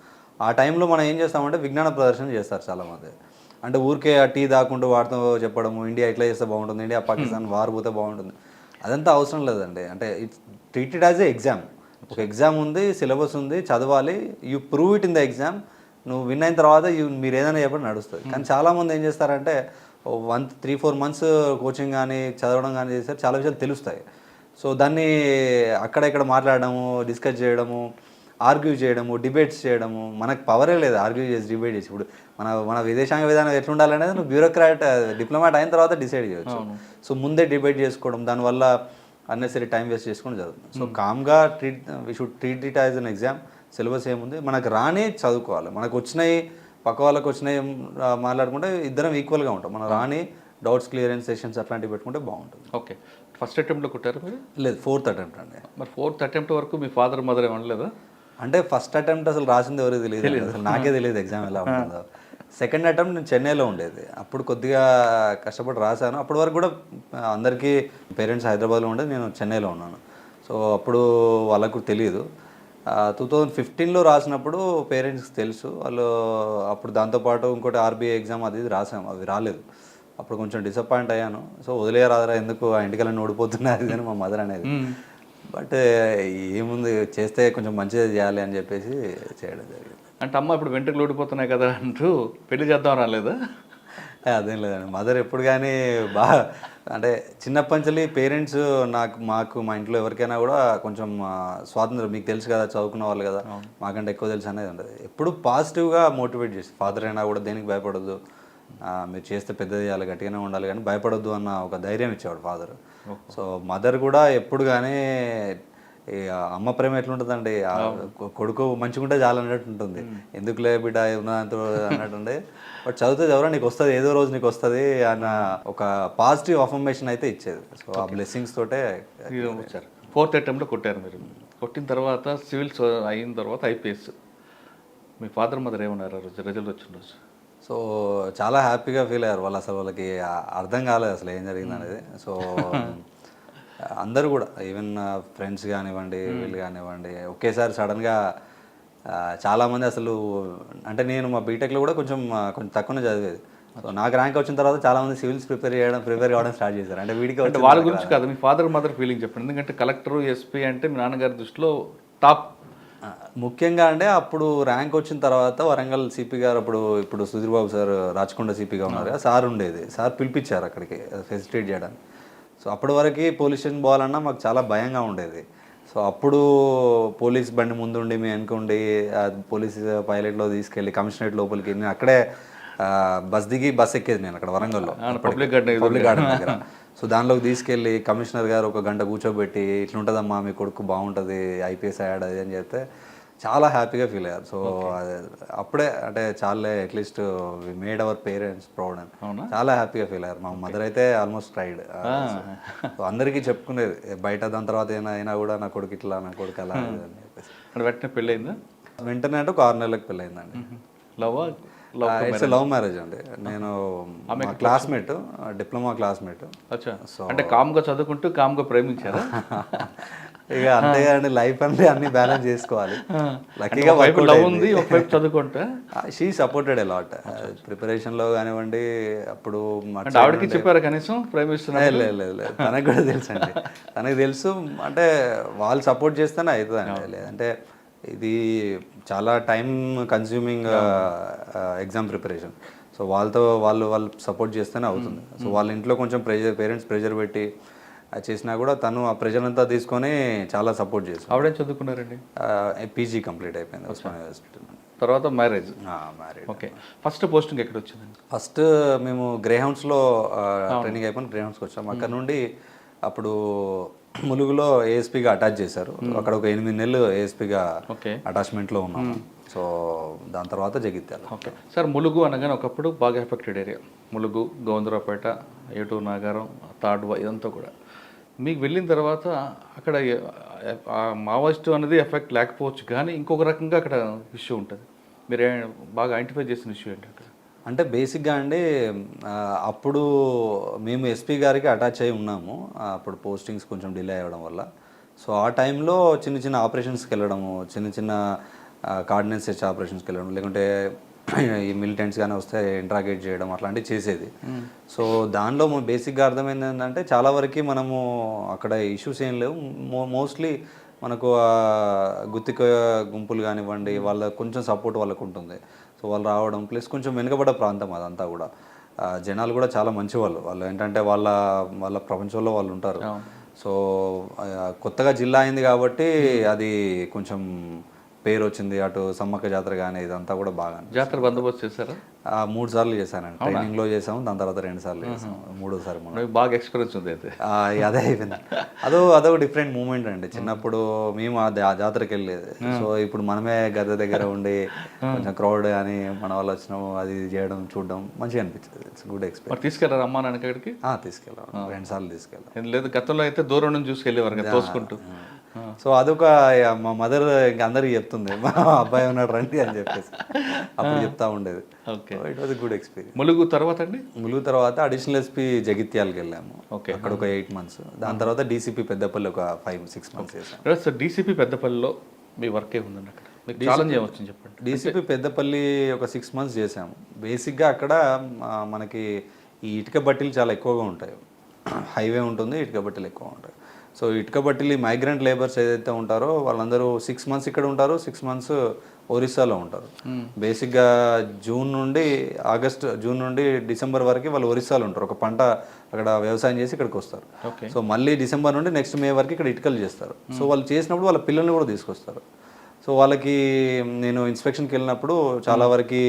ఆ టైంలో మనం ఏం చేస్తామంటే విజ్ఞాన ప్రదర్శన చేస్తారు చాలామంది. అంటే ఊరికే ఆ టీ దాక్కుంటూ వాడుతూ చెప్పడము, ఇండియా ఇట్లా చేస్తే బాగుంటుంది, ఇండియా పాకిస్తాన్ వార్ పోతే బాగుంటుంది, అదంతా అవసరం లేదండి. అంటే it's treated as a exam. ఒక ఎగ్జామ్ ఉంది, సిలబస్ ఉంది, చదవాలి, you prove it in the exam. నువ్వు విన్ అయిన తర్వాత మీరు ఏదైనా చెప్పడం నడుస్తుంది. కానీ చాలామంది ఏం చేస్తారంటే 3-4 months కోచింగ్ కానీ చదవడం కానీ చేస్తారు, చాలా విషయాలు తెలుస్తాయి. సో దాన్ని అక్కడ ఇక్కడ మాట్లాడడము, డిస్కస్ చేయడము, ఆర్గ్యూ చేయడము, డిబేట్స్ చేయడము, మనకు పవరే లేదు ఆర్గ్యూ చేసి డిబేట్ చేసి. ఇప్పుడు మన విదేశాంగ విధానం ఎట్లుండాలనేది నువ్వు బ్యూరోక్రాట్ డిప్లొమాట్ అయిన తర్వాత డిసైడ్ చేయవచ్చు. సో ముందే డిబేట్ చేసుకోవడం, దానివల్ల అన్నెసరీ టైం వేస్ట్ చేసుకోవడం జరుగుతుంది. సో కామ్గా we should treat it as an exam. Syllabus ఏముంది, మనకు రాని చదువుకోవాలి, మనకు వచ్చినాయి పక్క వాళ్ళకి వచ్చినాయి మాట్లాడుకుంటే ఇద్దరం ఈక్వల్గా ఉంటాం. మన రాని డౌట్స్ క్లియరెన్స్ సెషన్స్ అట్లాంటివి పెట్టుకుంటే బాగుంటుంది. ఓకే, ఫస్ట్ అటెంప్ట్లో కొట్టారు మీరు? లేదు, 4th attempt అండి. మరి 4th attempt వరకు మీ ఫాదర్ మదర్ ఏమనలేదా? అంటే ఫస్ట్ అటెంప్ట్ అసలు రాసింది ఎవరికి తెలియదు, అసలు నాకే తెలియదు ఎగ్జామ్ ఎలా ఉంటుందో. సెకండ్ అటెంప్ట్ నేను చెన్నైలో ఉండేది, అప్పుడు కొద్దిగా కష్టపడి రాశాను. అప్పటి వరకు కూడా అందరికీ పేరెంట్స్ హైదరాబాద్లో ఉండేది, నేను చెన్నైలో ఉన్నాను. సో అప్పుడు వాళ్ళకు తెలియదు. 2015లో రాసినప్పుడు పేరెంట్స్కి తెలుసు, వాళ్ళు అప్పుడు దాంతోపాటు ఇంకోటి ఆర్బీఐ ఎగ్జామ్ అది ఇది రాసాము, అవి రాలేదు. అప్పుడు కొంచెం డిసప్పాయింట్ అయ్యాను. సో వదిలేరాదరా, ఎందుకు ఆ ఇంటికల్లా ఓడిపోతున్నారు అని మా మదర్ అనేది. బట్ ఏముంది, చేస్తే కొంచెం మంచిగా చేయాలి అని చెప్పేసి చేయడం జరిగింది. అంటే అమ్మ ఇప్పుడు వెంట్రుకలు ఊడిపోతున్నాయి కదా అంటూ పెళ్లి చేద్దాం రాలేదా? అదేం లేదండి, మదర్ ఎప్పుడు కానీ బాగా అంటే చిన్నప్పటి నుంచి పేరెంట్స్ మాకు మా ఇంట్లో ఎవరికైనా కూడా కొంచెం స్వాతంత్రం, మీకు తెలుసు కదా చదువుకున్న వాళ్ళు కదా, మాకంటే ఎక్కువ తెలుసు అనేది ఉండదు. ఎప్పుడు పాజిటివ్గా మోటివేట్ చేసి, ఫాదర్ అయినా కూడా దేనికి భయపడద్దు, మీరు చేస్తే పెద్దది చేయాలి, గట్టిగానే ఉండాలి కానీ భయపడొద్దు అన్న ఒక ధైర్యం ఇచ్చేవాడు ఫాదర్. సో మదర్ కూడా ఎప్పుడు కానీ అమ్మ ప్రేమ ఎట్లుంటుందండి, కొడుకు మంచిగుంటే చాలా అన్నట్టు ఉంటుంది, ఎందుకులే బిడ్డ ఉన్నదంతా అన్నట్టుండే. బట్ చదివితే ఎవరో నీకు వస్తుంది, ఏదో రోజు నీకు వస్తుంది అన్న ఒక పాజిటివ్ అఫర్మేషన్ అయితే ఇచ్చేది. సో ఆ బ్లెస్సింగ్స్ తోటే వచ్చారు. 4th అటెంప్ట్లో కొట్టారు మీరు. కొట్టిన తర్వాత సివిల్స్ అయిన తర్వాత ఐపీఎస్. మీ ఫాదర్ మదర్ ఏమన్నారు రిజల్ట్ వచ్చిన రోజు? సో చాలా హ్యాపీగా ఫీల్ అయ్యారు వాళ్ళు. అసలు వాళ్ళకి అర్థం కాలేదు అసలు ఏం జరిగింది అనేది. సో అందరూ కూడా ఈవెన్ ఫ్రెండ్స్ కానివ్వండి, వీళ్ళు కానివ్వండి, ఒకేసారి సడన్గా చాలామంది అసలు, అంటే నేను మా బీటెక్లో కూడా కొంచెం తక్కువనే చదివేది. సో నాకు ర్యాంక్ వచ్చిన తర్వాత చాలామంది సివిల్స్ ప్రిపేర్ కావడం స్టార్ట్ చేశారు. అంటే వీడికి అంటే వాళ్ళ గురించి కాదు, మీ ఫాదర్ మదర్ ఫీలింగ్ చెప్పండి. ఎందుకంటే కలెక్టర్, ఎస్పీ అంటే మీ నాన్నగారి దృష్టిలో టాప్. ముఖ్యంగా అంటే అప్పుడు ర్యాంక్ వచ్చిన తర్వాత వరంగల్ సిపి గారు, ఇప్పుడు సుధీర్ బాబు సార్ రాచకొండ సిపిగా ఉన్నారు కదా, సార్ ఉండేది, సార్ పిలిపించారు అక్కడికి ఫెసిలిటేట్ చేయడానికి. సో అప్పటి వరకు పోలీస్ స్టేషన్ పోవాలన్నా మాకు చాలా భయంగా ఉండేది. సో అప్పుడు పోలీస్ బండి ముందుండి మేము వెనుకుండి పోలీస్ పైలట్లో తీసుకెళ్ళి కమిషనరేట్ లోపలికి, నేను అక్కడే బస్ దిగి బస్ ఎక్కేది నేను అక్కడ వరంగల్లో పబ్లిక్ గార్డెన్ దగ్గర. సో దానిలోకి తీసుకెళ్ళి కమిషనర్ గారు 1 గంట కూర్చోబెట్టి ఇట్లుంటుందమ్మా మీ కొడుకు బాగుంటుంది, ఐపీఎస్ అయ్యాడు అది అని చెప్తే చాలా హ్యాపీగా ఫీల్ అయ్యారు. సో అప్పుడే అంటే చాలా at least we made our parents proud అని చాలా హ్యాపీగా ఫీల్ అయ్యారు. మా మదర్ అయితే ఆల్మోస్ట్ క్రైడ్. సో అందరికీ చెప్పుకునేది బయట, దాని తర్వాత అయినా కూడా నా కొడుకు ఇట్లా, నా కొడుకు అలా అని చెప్పేసి. వెంటనే పెళ్ళయిందా? వెంటనే అంటే ఒక 6 నెలలకు పెళ్ళయిందండి. ఇట్స్ లవ్ మ్యారేజ్ అండి. నేను మా క్లాస్మేట్, డిప్లొమా క్లాస్మేట్. సో అంటే కామ్గా చదువుకుంటూ కామ్గా ప్రేమించారా? ఇక అంతేగాని లైఫ్ అంటే అన్ని బ్యాలెన్స్ చేసుకోవాలి. లక్కీగా లవ్ ఉంది, ఒకవైపు చదువుకుంటా. షీ సపోర్టెడ్ ఎ లాట్ ప్రిపరేషన్లో కానివ్వండి. అప్పుడు ఆవిడకి చెప్పారు కనీసం ప్రేమిస్తున్నా? లేదు, తనకు కూడా తెలుసు అండి, తనకు తెలుసు. అంటే వాళ్ళు సపోర్ట్ చేస్తేనే అవుతుందండి, లేదంటే ఇది చాలా time consuming exam preparation. So వాళ్ళు సపోర్ట్ చేస్తేనే అవుతుంది. సో వాళ్ళ ఇంట్లో కొంచెం పేరెంట్స్ ప్రెషర్ పెట్టి చేసినా కూడా తను ఆ ప్రెషర్ అంతా తీసుకొని చాలా సపోర్ట్ చేస్తాను. ఆవిడేం చదువుకున్నారండి? పీజీ కంప్లీట్ అయిపోయింది ఉస్మానియా యూనివర్సిటీ. తర్వాత మ్యారేజ్. ఓకే. ఫస్ట్ పోస్టింగ్ ఎక్కడ వచ్చిందండి? ఫస్ట్ మేము గ్రేహౌండ్స్లో ట్రైనింగ్ అయిపోయిన గ్రేహౌండ్స్కి వచ్చాము. అక్కడ నుండి అప్పుడు ములుగులో ఏఎస్పీగా అటాచ్ చేశారు. అక్కడ ఒక 8 నెలలు ఏఎస్పీగా అటాచ్మెంట్లో ఉన్నాము. సో దాని తర్వాత జగిత్యాల. ఓకే సార్, ములుగు అనగానే ఒకప్పుడు బాగా ఎఫెక్టెడ్ ఏరియా. ములుగు, గోవిందరావుపేట, ఏటూరు నాగారం, తాడ్వా, ఇదంతా కూడా. మీకు వెళ్ళిన తర్వాత అక్కడ మావోయిస్టు అనేది ఎఫెక్ట్ లేకపోవచ్చు, కానీ ఇంకొక రకంగా అక్కడ ఇష్యూ ఉంటుంది. మీరు బాగా ఐడెంటిఫై చేసిన ఇష్యూ ఏంటి అక్కడ? అంటే బేసిక్గా అండి అప్పుడు మేము ఎస్పీ గారికి అటాచ్ అయి ఉన్నాము. అప్పుడు పోస్టింగ్స్ కొంచెం డిలే అవ్వడం వల్ల. సో ఆ టైంలో చిన్న చిన్న ఆపరేషన్స్కి వెళ్ళడము, చిన్న చిన్న కార్డినెన్స్ సెర్చ్ ఆపరేషన్స్కి వెళ్ళడం, లేకుంటే ఈ మిలిటెంట్స్ కానీ వస్తే ఇంట్రాగేట్ చేయడం అట్లాంటివి చేసేది. సో దానిలో బేసిక్గా అర్థమైంది ఏంటంటే చాలా వరకు మనము అక్కడ ఇష్యూస్ ఏం లేవు. మోస్ట్లీ మనకు గుత్తిక గుంపులు కానివ్వండి, వాళ్ళ కొంచెం సపోర్ట్ వాళ్ళకు ఉంటుంది. సో వాళ్ళు రావడం ప్లస్ కొంచెం వెనుకబడ్డ ప్రాంతం అదంతా కూడా. జనాలు కూడా చాలా మంచి వాళ్ళు ఏంటంటే వాళ్ళ వాళ్ళ ప్రపంచంలో వాళ్ళు ఉంటారు. సో కొత్తగా జిల్లా అయింది కాబట్టి అది కొంచెం పేరు వచ్చింది. అటు సమ్మక్క జాతర కానీ ఇదంతా కూడా బాగా జాతర బందోబస్తు చేశారా? 3 సార్లు చేశానండి. ట్రైనింగ్లో చేసాము, దాని తర్వాత 2 సార్లు చేసాము, 3వ సారి మనకి బాగా ఎక్స్పీరియన్స్ ఉంది అయితే. అదే అయిపోయింది. అదొక డిఫరెంట్ మూమెంట్ అండి. చిన్నప్పుడు మేము ఆ జాతరకి వెళ్ళేది. సో ఇప్పుడు మనమే గద్దె దగ్గర ఉండి కొంచెం క్రౌడ్ కానీ మన వాళ్ళు వచ్చినాము అది చేయడం చూడడం మంచిగా అనిపించింది. It's good experience. తీసుకెళ్ళారు అమ్మా నాన్న అక్కడికి? తీసుకెళ్ళాం, 2 సార్లు తీసుకెళ్ళాం. లేదు గతంలో అయితే దూరం నుంచి చూసుకెళ్ళేవారు కదా తోసుకుంటూ. సో అదొక మా మదర్ ఇంక అందరికి చెప్తుంది, మా అబ్బాయి ఉన్నాడు రండి అని చెప్పేసి అప్పుడు చెప్తా ఉండేది. It was good experience. Mulugu తర్వాత అండి? ములుగు తర్వాత అడిషనల్ ఎస్పీ జగిత్యాలకి వెళ్ళాము. అక్కడ ఒక 8 months. దాని తర్వాత డీసీపీ పెద్దపల్లి ఒక 5-6 months చేశాము. సార్ డీసీపీ పెద్దపల్లిలో మీ వర్క్ ఏముందండి అక్కడ? మీకు ఛాలెంజ్ ఏమొచ్చింది చెప్పండి. డీసీపీ పెద్దపల్లి ఒక 6 months చేశాము. బేసిక్గా అక్కడ మనకి ఈ ఇటుక బట్టీలు చాలా ఎక్కువగా ఉంటాయి. హైవే ఉంటుంది, ఇటుక బట్టీలు ఎక్కువ ఉంటాయి. సో ఇటుక బట్టీలు మైగ్రెంట్ లేబర్స్ ఏదైతే ఉంటారో వాళ్ళందరూ 6 months ఇక్కడ ఉంటారు, 6 months ఒరిస్సాలో ఉంటారు. బేసిక్గా జూన్ నుండి డిసెంబర్ వరకు వాళ్ళు ఒరిస్సాలో ఉంటారు. ఒక పంట అక్కడ వ్యవసాయం చేసి ఇక్కడికి వస్తారు. సో మళ్ళీ డిసెంబర్ నుండి నెక్స్ట్ మే వరకు ఇక్కడ ఇటుకలు చేస్తారు. సో వాళ్ళు చేసినప్పుడు వాళ్ళ పిల్లల్ని కూడా తీసుకొస్తారు. సో వాళ్ళకి నేను ఇన్స్పెక్షన్కి వెళ్ళినప్పుడు చాలా వరకు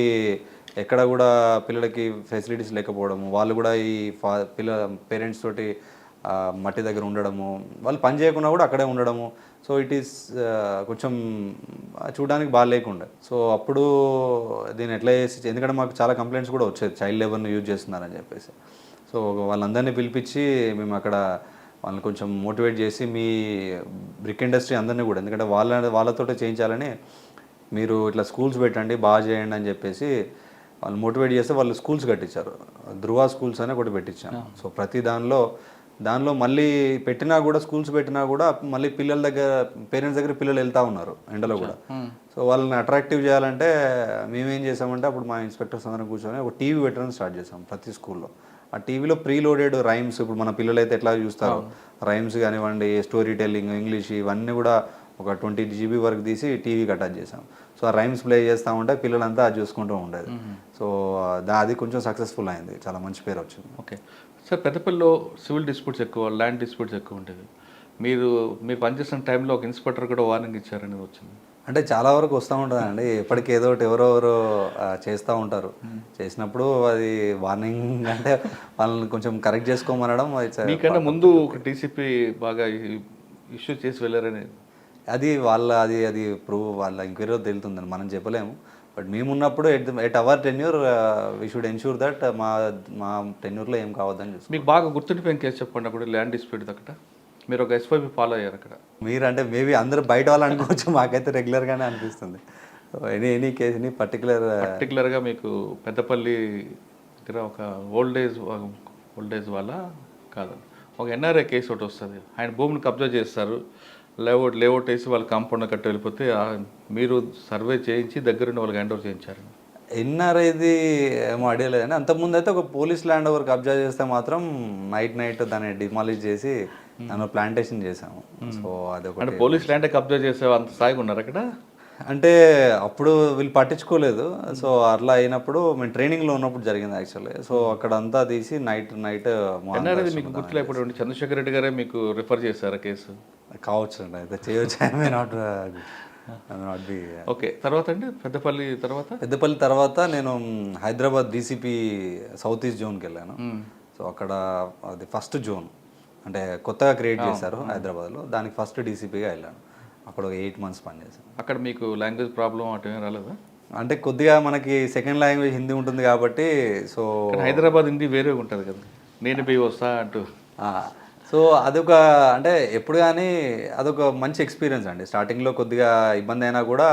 ఎక్కడ కూడా పిల్లలకి ఫెసిలిటీస్ లేకపోవడము, వాళ్ళు కూడా ఈ పేరెంట్స్ తోటి మట్టి దగ్గర ఉండడము, వాళ్ళు పని చేయకుండా కూడా అక్కడే ఉండడము. సో ఇట్ ఈస్ కొంచెం చూడడానికి బాగా లేకుండే. సో అప్పుడు దీన్ని ఎట్లా చేసి, ఎందుకంటే మాకు చాలా కంప్లైంట్స్ కూడా వచ్చేది చైల్డ్ లేబర్ని యూజ్ చేస్తున్నారని చెప్పేసి. సో వాళ్ళందరినీ పిలిపించి మేము అక్కడ వాళ్ళని కొంచెం మోటివేట్ చేసి మీ బ్రిక్ ఇండస్ట్రీ అందరినీ కూడా, ఎందుకంటే వాళ్ళతోటే చేయించాలని, మీరు ఇట్లా స్కూల్స్ పెట్టండి బాగా చేయండి అని చెప్పేసి వాళ్ళు మోటివేట్ చేస్తే వాళ్ళు స్కూల్స్ కట్టించారు. ధృవ స్కూల్స్ అని ఒకటి పెట్టించాను. సో ప్రతి దానిలో మళ్ళీ పెట్టినా కూడా, స్కూల్స్ పెట్టినా కూడా మళ్ళీ పిల్లల దగ్గర, పేరెంట్స్ దగ్గర పిల్లలు వెళ్తూ ఉన్నారు ఎండలో కూడా. సో వాళ్ళని అట్రాక్టివ్ చేయాలంటే మేమేం చేసామంటే అప్పుడు మా ఇన్స్పెక్టర్స్ అందరం కూర్చొని ఒక టీవీ పెట్టడం స్టార్ట్ చేసాం ప్రతి స్కూల్లో. ఆ టీవీలో ప్రీలోడెడ్ రైమ్స్, ఇప్పుడు మన పిల్లలు అయితే ఎట్లా చూస్తారు రైమ్స్ కానివ్వండి, స్టోరీ టెల్లింగ్, ఇంగ్లీష్ ఇవన్నీ కూడా ఒక 20 GB వరకు తీసి టీవీకి అటాచ్ చేసాం. సో ఆ రైమ్స్ ప్లే చేస్తూ ఉంటే పిల్లలంతా అది చూసుకుంటూ ఉండేది. సో అది కొంచెం సక్సెస్ఫుల్ అయింది, చాలా మంచి పేరు వచ్చింది. ఓకే సార్, పెద్దపల్లిలో సివిల్ డిస్ప్యూట్స్ ఎక్కువ, ల్యాండ్ డిస్ప్యూట్స్ ఎక్కువ ఉండేది. మీరు పనిచేసిన టైంలో ఒక ఇన్స్పెక్టర్ కూడా వార్నింగ్ ఇచ్చారని వచ్చింది. అంటే చాలా వరకు వస్తూ ఉంటుందండి, ఎప్పటికీ ఏదో ఒకటి ఎవరెవరో చేస్తూ ఉంటారు. చేసినప్పుడు అది వార్నింగ్ అంటే వాళ్ళని కొంచెం కరెక్ట్ చేసుకోమనడం. మీకన్నా ముందు ఒక డీసీపీ బాగా ఇష్యూ చేసి వెళ్ళారని అది అది ప్రూవ్ వాళ్ళ ఎంక్వైరీలో తెలుతుందని మనం చెప్పలేము. బట్ మేమున్నప్పుడు at our tenure we should ensure that మా టెన్యూర్లో ఏం కావద్దని చూస్తాం. మీకు బాగా గుర్తుండిపోయిన కేసు చెప్పండి అప్పుడు, ల్యాండ్ డిస్ప్యూట్ అక్కడ మీరు ఒక ఎస్పైపీ ఫాలో అయ్యారు అక్కడ. మీరు అంటే మేబీ అందరూ బయట వాళ్ళు అనుకోవచ్చు, మాకైతే రెగ్యులర్గానే అనిపిస్తుంది. ఎనీ కేసు ఎనీ పర్టికులర్గా మీకు పెద్దపల్లి దగ్గర ఒక ఓల్డ్ ఏజ్ వాళ్ళ కాదు, ఒక ఎన్ఆర్ఐ కేసు ఒకటి వస్తుంది. ఆయన భూమిని కబ్జా చేస్తారు, లేఅవుట్ వేసి వాళ్ళు కాంపౌండ్ కట్టి వెళ్ళిపోతే మీరు సర్వే చేయించి దగ్గరుండి వాళ్ళకి హ్యాండ్ ఓవర్ చేయించారు. ఎన్ఆర్ఐది ఏమో ఐడియా లేదండి. అంతకుముందు అయితే ఒక పోలీస్ ల్యాండ్ ఓవర్ కబ్జా చేస్తే మాత్రం నైట్ దాన్ని డిమాలిష్ చేసి దానిలో ప్లాంటేషన్ చేసాము. సో అదొక పోలీస్ ల్యాండ్ కబ్జా చేసే అంత స్థాయిగా ఉన్నారు అక్కడ. అంటే అప్పుడు వీళ్ళు పట్టించుకోలేదు. సో అట్లా అయినప్పుడు మేము ట్రైనింగ్లో ఉన్నప్పుడు జరిగింది యాక్చువల్లీ. సో అక్కడ అంతా తీసి నైట్ మీకు గుర్తులేకపోతే చంద్రశేఖర్ రెడ్డి గారే మీకు రిఫర్ చేశారు కేసు కావచ్చు అండి, అయితే చేయవచ్చు. ఓకే, తర్వాత అండి పెద్దపల్లి తర్వాత నేను హైదరాబాద్ డీసీపీ సౌత్ ఈస్ట్ జోన్కి వెళ్ళాను. సో అక్కడ అది ఫస్ట్ జోన్ అంటే కొత్తగా క్రియేట్ చేశారు హైదరాబాద్లో, దానికి ఫస్ట్ డీసీపీగా వెళ్ళాను. అక్కడ ఒక 8 months పనిచేశాను. అక్కడ మీకు లాంగ్వేజ్ ప్రాబ్లం అటు ఏం రాలేదా? అంటే కొద్దిగా మనకి సెకండ్ లాంగ్వేజ్ హిందీ ఉంటుంది కాబట్టి. సో హైదరాబాద్ హిందీ వేరే ఉంటుంది కదా, నేను పోయి వస్తా అంటూ. సో అదొక అంటే ఎప్పుడు కానీ అదొక మంచి ఎక్స్పీరియన్స్ అండి. స్టార్టింగ్లో కొద్దిగా ఇబ్బంది అయినా కూడా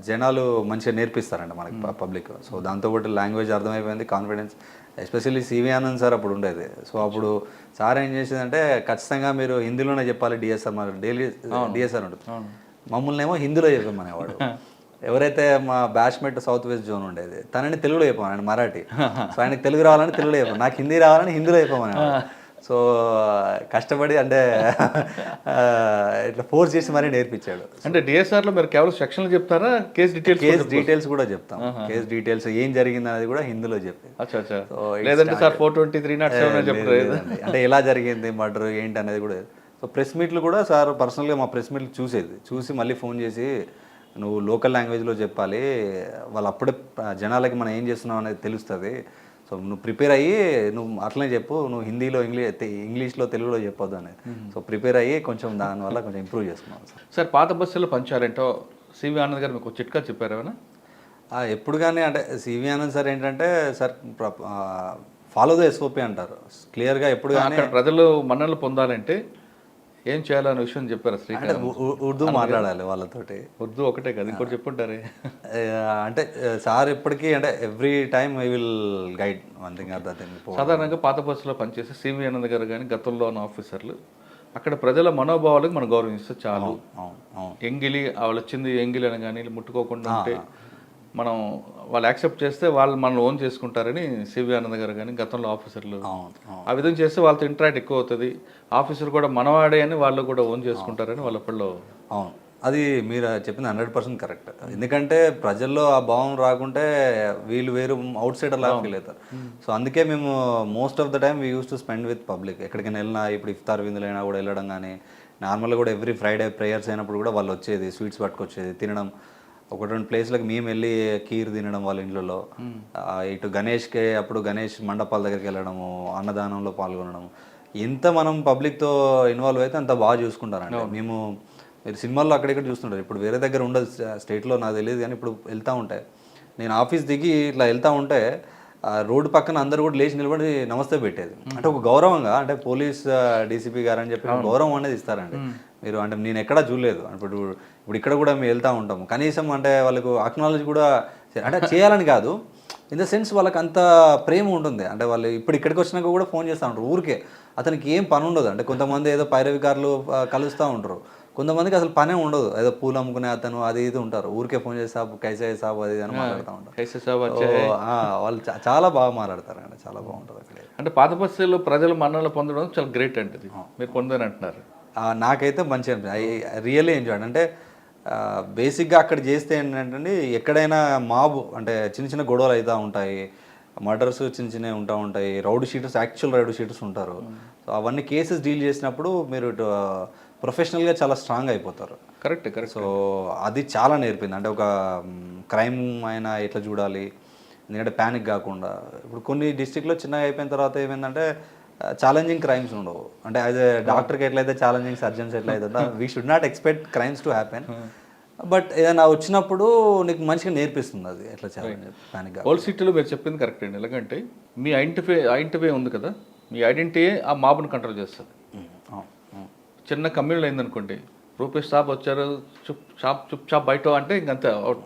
జనాలు మంచిగా నేర్పిస్తారండి మనకి పబ్లిక్. సో దాంతోపాటు లాంగ్వేజ్ అర్థమైపోయింది, confidence. Especially CV Anand sir అప్పుడు ఉండేది. సో అప్పుడు సార్ ఏం చేసేదంటే ఖచ్చితంగా మీరు హిందీలోనే చెప్పాలి డిఎస్ఆర్, మన డైలీ డిఎస్ఆర్ ఉంటుంది, మమ్మల్ని ఏమో హిందీలో చెప్పమనేవాడు. ఎవరైతే మా బ్యాచ్మేట్ సౌత్ వెస్ట్ జోన్ ఉండేది తనని తెలుగులో చెప్పాను, ఆయన మరాఠీ. సో ఆయనకి తెలుగు రావాలని తెలుగులో చెప్పాను, నాకు హిందీ రావాలని హిందీలో చెప్పమనేవాడు. సో కష్టపడి అంటే ఇట్లా ఫోర్స్ చేసి మరీ నేర్పించాడు. అంటే డిఎస్ఆర్లో మీరు కేవలం సెక్షన్లు చెప్తారా, కేస్ డీటెయిల్స్ కూడా చెప్తాం. కేస్ డీటెయిల్స్ ఏం జరిగింది అనేది కూడా హిందీలో చెప్పి, లేదంటే సార్ 423 చెప్పలేదు అంటే ఎలా జరిగింది మర్డర్ ఏంటి అనేది కూడా. సో ప్రెస్ మీట్లు కూడా సార్ పర్సనల్గా మా ప్రెస్ మీట్లు చూసి మళ్ళీ ఫోన్ చేసి నువ్వు లోకల్ లాంగ్వేజ్లో చెప్పాలి, వాళ్ళు అప్పుడే జనాలకి మనం ఏం చేస్తున్నాం అనేది తెలుస్తుంది. సో నువ్వు ప్రిపేర్ అయ్యి నువ్వు అట్లనే చెప్పు, నువ్వు హిందీలో ఇంగ్లీష్లో తెలుగులో చెప్పొద్దు అనేది. సో ప్రిపేర్ అయ్యి కొంచెం దానివల్ల కొంచెం ఇంప్రూవ్ చేసుకున్నాం సార్. సార్ పాత బస్సులో పంచారేంటో సివి ఆనంద్ గారు మీకు చిట్కా చెప్పారు ఏమైనా? ఎప్పుడు కానీ అంటే సివి ఆనంద్ సార్ ఏంటంటే సార్ ఫాలో ద ఎస్ఓపి అంటారు క్లియర్గా. ఎప్పుడు కానీ ప్రజలు మన్ననలు పొందాలంటే ఏం చేయాలనే విషయం చెప్పారు. ఉర్దూ మాట్లాడాలి వాళ్ళతోటి. ఉర్దూ ఒకటే కదా, ఇంకోటి చెప్పుంటారే. అంటే సార్ ఎప్పటికీ అంటే every time I will guide one thing or that. సాధారణంగా పాత బస్సులో పనిచేసే సివి ఆనంద్ గారు కానీ గతంలో ఉన్న ఆఫీసర్లు అక్కడ ప్రజల మనోభావాలకు మనం గౌరవిస్తే చాలు. ఎంగిలి వాళ్ళు వచ్చింది ఎంగిలి అని కానీ ముట్టుకోకుండా ఉంటే మనం వాళ్ళు యాక్సెప్ట్ చేస్తే వాళ్ళు మనల్ని ఓన్ చేసుకుంటారని సివి ఆనంద్ గారు కానీ గతంలో ఆఫీసర్లు ఆ విధంగా చేస్తే వాళ్ళతో ఇంటరాక్ట్ ఎక్కువ అవుతుంది, ఆఫీసర్ కూడా మనవాడే అని వాళ్ళు కూడా ఓన్ చేసుకుంటారని వాళ్ళ అప్పట్లో. అవును, అది మీరు చెప్పింది 100% కరెక్ట్. ఎందుకంటే ప్రజల్లో ఆ భావం రాకుంటే వీళ్ళు వేరు అవుట్ సైడర్ లాగా ఫీల్ అవుతారు. సో అందుకే మేము most of the time we use to spend with public. ఎక్కడికైనా వెళ్ళినా, ఇప్పుడు ఇఫ్తార్ విందులైనా కూడా వెళ్ళడం కానీ, నార్మల్గా కూడా ఎవ్రీ ఫ్రైడే ప్రేయర్స్ అయినప్పుడు కూడా వాళ్ళు వచ్చేది, స్వీట్స్ పట్టుకొచ్చేది, తినడం. 1-2 ప్లేస్లకు మేము వెళ్ళి కీర్ తినడం వాళ్ళ ఇంట్లో. ఇటు గణేష్కి అప్పుడు గణేష్ మండపాల దగ్గరికి వెళ్ళడము, అన్నదానంలో పాల్గొనడం. ఎంత మనం పబ్లిక్తో ఇన్వాల్వ్ అయితే అంత బాగా చూసుకుంటారండి. మీరు సినిమాల్లో అక్కడిక్కడ చూస్తుంటారు, ఇప్పుడు వేరే దగ్గర ఉండదు స్టేట్లో నాకు తెలియదు, కానీ ఇప్పుడు వెళ్తూ ఉంటాయి. నేను ఆఫీస్ దిగి ఇట్లా వెళ్తూ ఉంటే రోడ్డు పక్కన అందరూ కూడా లేచి నిలబడి నమస్తే పెట్టేది. అంటే ఒక గౌరవంగా, అంటే పోలీస్ డీసీపీ గారు అని చెప్పి గౌరవం అనేది ఇస్తారండి మీరు. అంటే నేను ఎక్కడా చూడలేదు. ఇప్పుడు ఇక్కడ కూడా మేము వెళ్తూ ఉంటాము, కనీసం అంటే వాళ్ళకు అక్నాలెడ్జ్ కూడా అంటే చేయాలని కాదు, ఇన్ ద సెన్స్ వాళ్ళకి అంత ప్రేమ ఉంటుంది. అంటే వాళ్ళు ఇక్కడికి వచ్చినాక కూడా ఫోన్ చేస్తూ ఉంటారు ఊరికే. అతనికి ఏం పని ఉండదు. అంటే కొంతమంది ఏదో పైరవికారులు కలుస్తూ ఉంటారు, కొంతమందికి అసలు పనే ఉండదు, ఏదో పూలు అమ్ముకునే అతను అది ఇది ఉంటారు, ఊరికే ఫోన్ చేసి సాబు కైసే సాబు అది అని మాట్లాడుతూ ఉంటారు. వాళ్ళు చాలా బాగా మాట్లాడతారు అండి, చాలా బాగుంటుంది అక్కడ. అంటే పాత బస్సులో ప్రజలు మన్ననలు పొందడం చాలా గ్రేట్ అంటే మీరు పొందని అంటున్నారు. నాకైతే మంచి ఐ రియల్లీ ఎంజాయ్డ్. అంటే బేసిక్గా అక్కడ చేస్తే ఏంటంటే ఎక్కడైనా మాబు అంటే చిన్న చిన్న గొడవలు అవుతూ ఉంటాయి, మర్డర్స్ చిన్న చిన్నవి ఉంటాయి, rowdy sheeters, actual rowdy sheeters ఉంటారు. సో అవన్నీ కేసెస్ డీల్ చేసినప్పుడు మీరు ప్రొఫెషనల్గా చాలా స్ట్రాంగ్ అయిపోతారు. కరెక్ట్. సో అది చాలా నేర్పింది. అంటే ఒక క్రైమ్ అయినా ఎట్లా చూడాలి, ఎందుకంటే ప్యానిక్ కాకుండా. ఇప్పుడు కొన్ని డిస్ట్రిక్ట్లో చిన్నగా అయిపోయిన తర్వాత ఏమైందంటే ఛాలెంజింగ్ క్రైమ్స్ ఉండవు. అంటే యాజ్ ఎ డాక్టర్కి ఎట్లయితే ఛాలెంజింగ్, సర్జన్స్ ఎట్లయితే we should not expect crimes to happen. But ఏదైనా వచ్చినప్పుడు నీకు మంచిగా నేర్పిస్తుంది అది ఎట్లా ఛాలెంజ్ ప్యానిక్. ఓల్డ్ సిటీలో మీరు చెప్పింది కరెక్ట్ అండి. ఎలాగంటే మీ ఐడెంటిఫై ఉంది కదా, మీ ఐడెంటిటీ ఆ మాబుని కంట్రోల్ చేస్తుంది. చిన్న కమ్యూనిటీ అయిందనుకోండి, రూపేష్ షాప్ వచ్చారు, చుప్ చాప్ బయట అంటే ఇంకంతే అవుట్.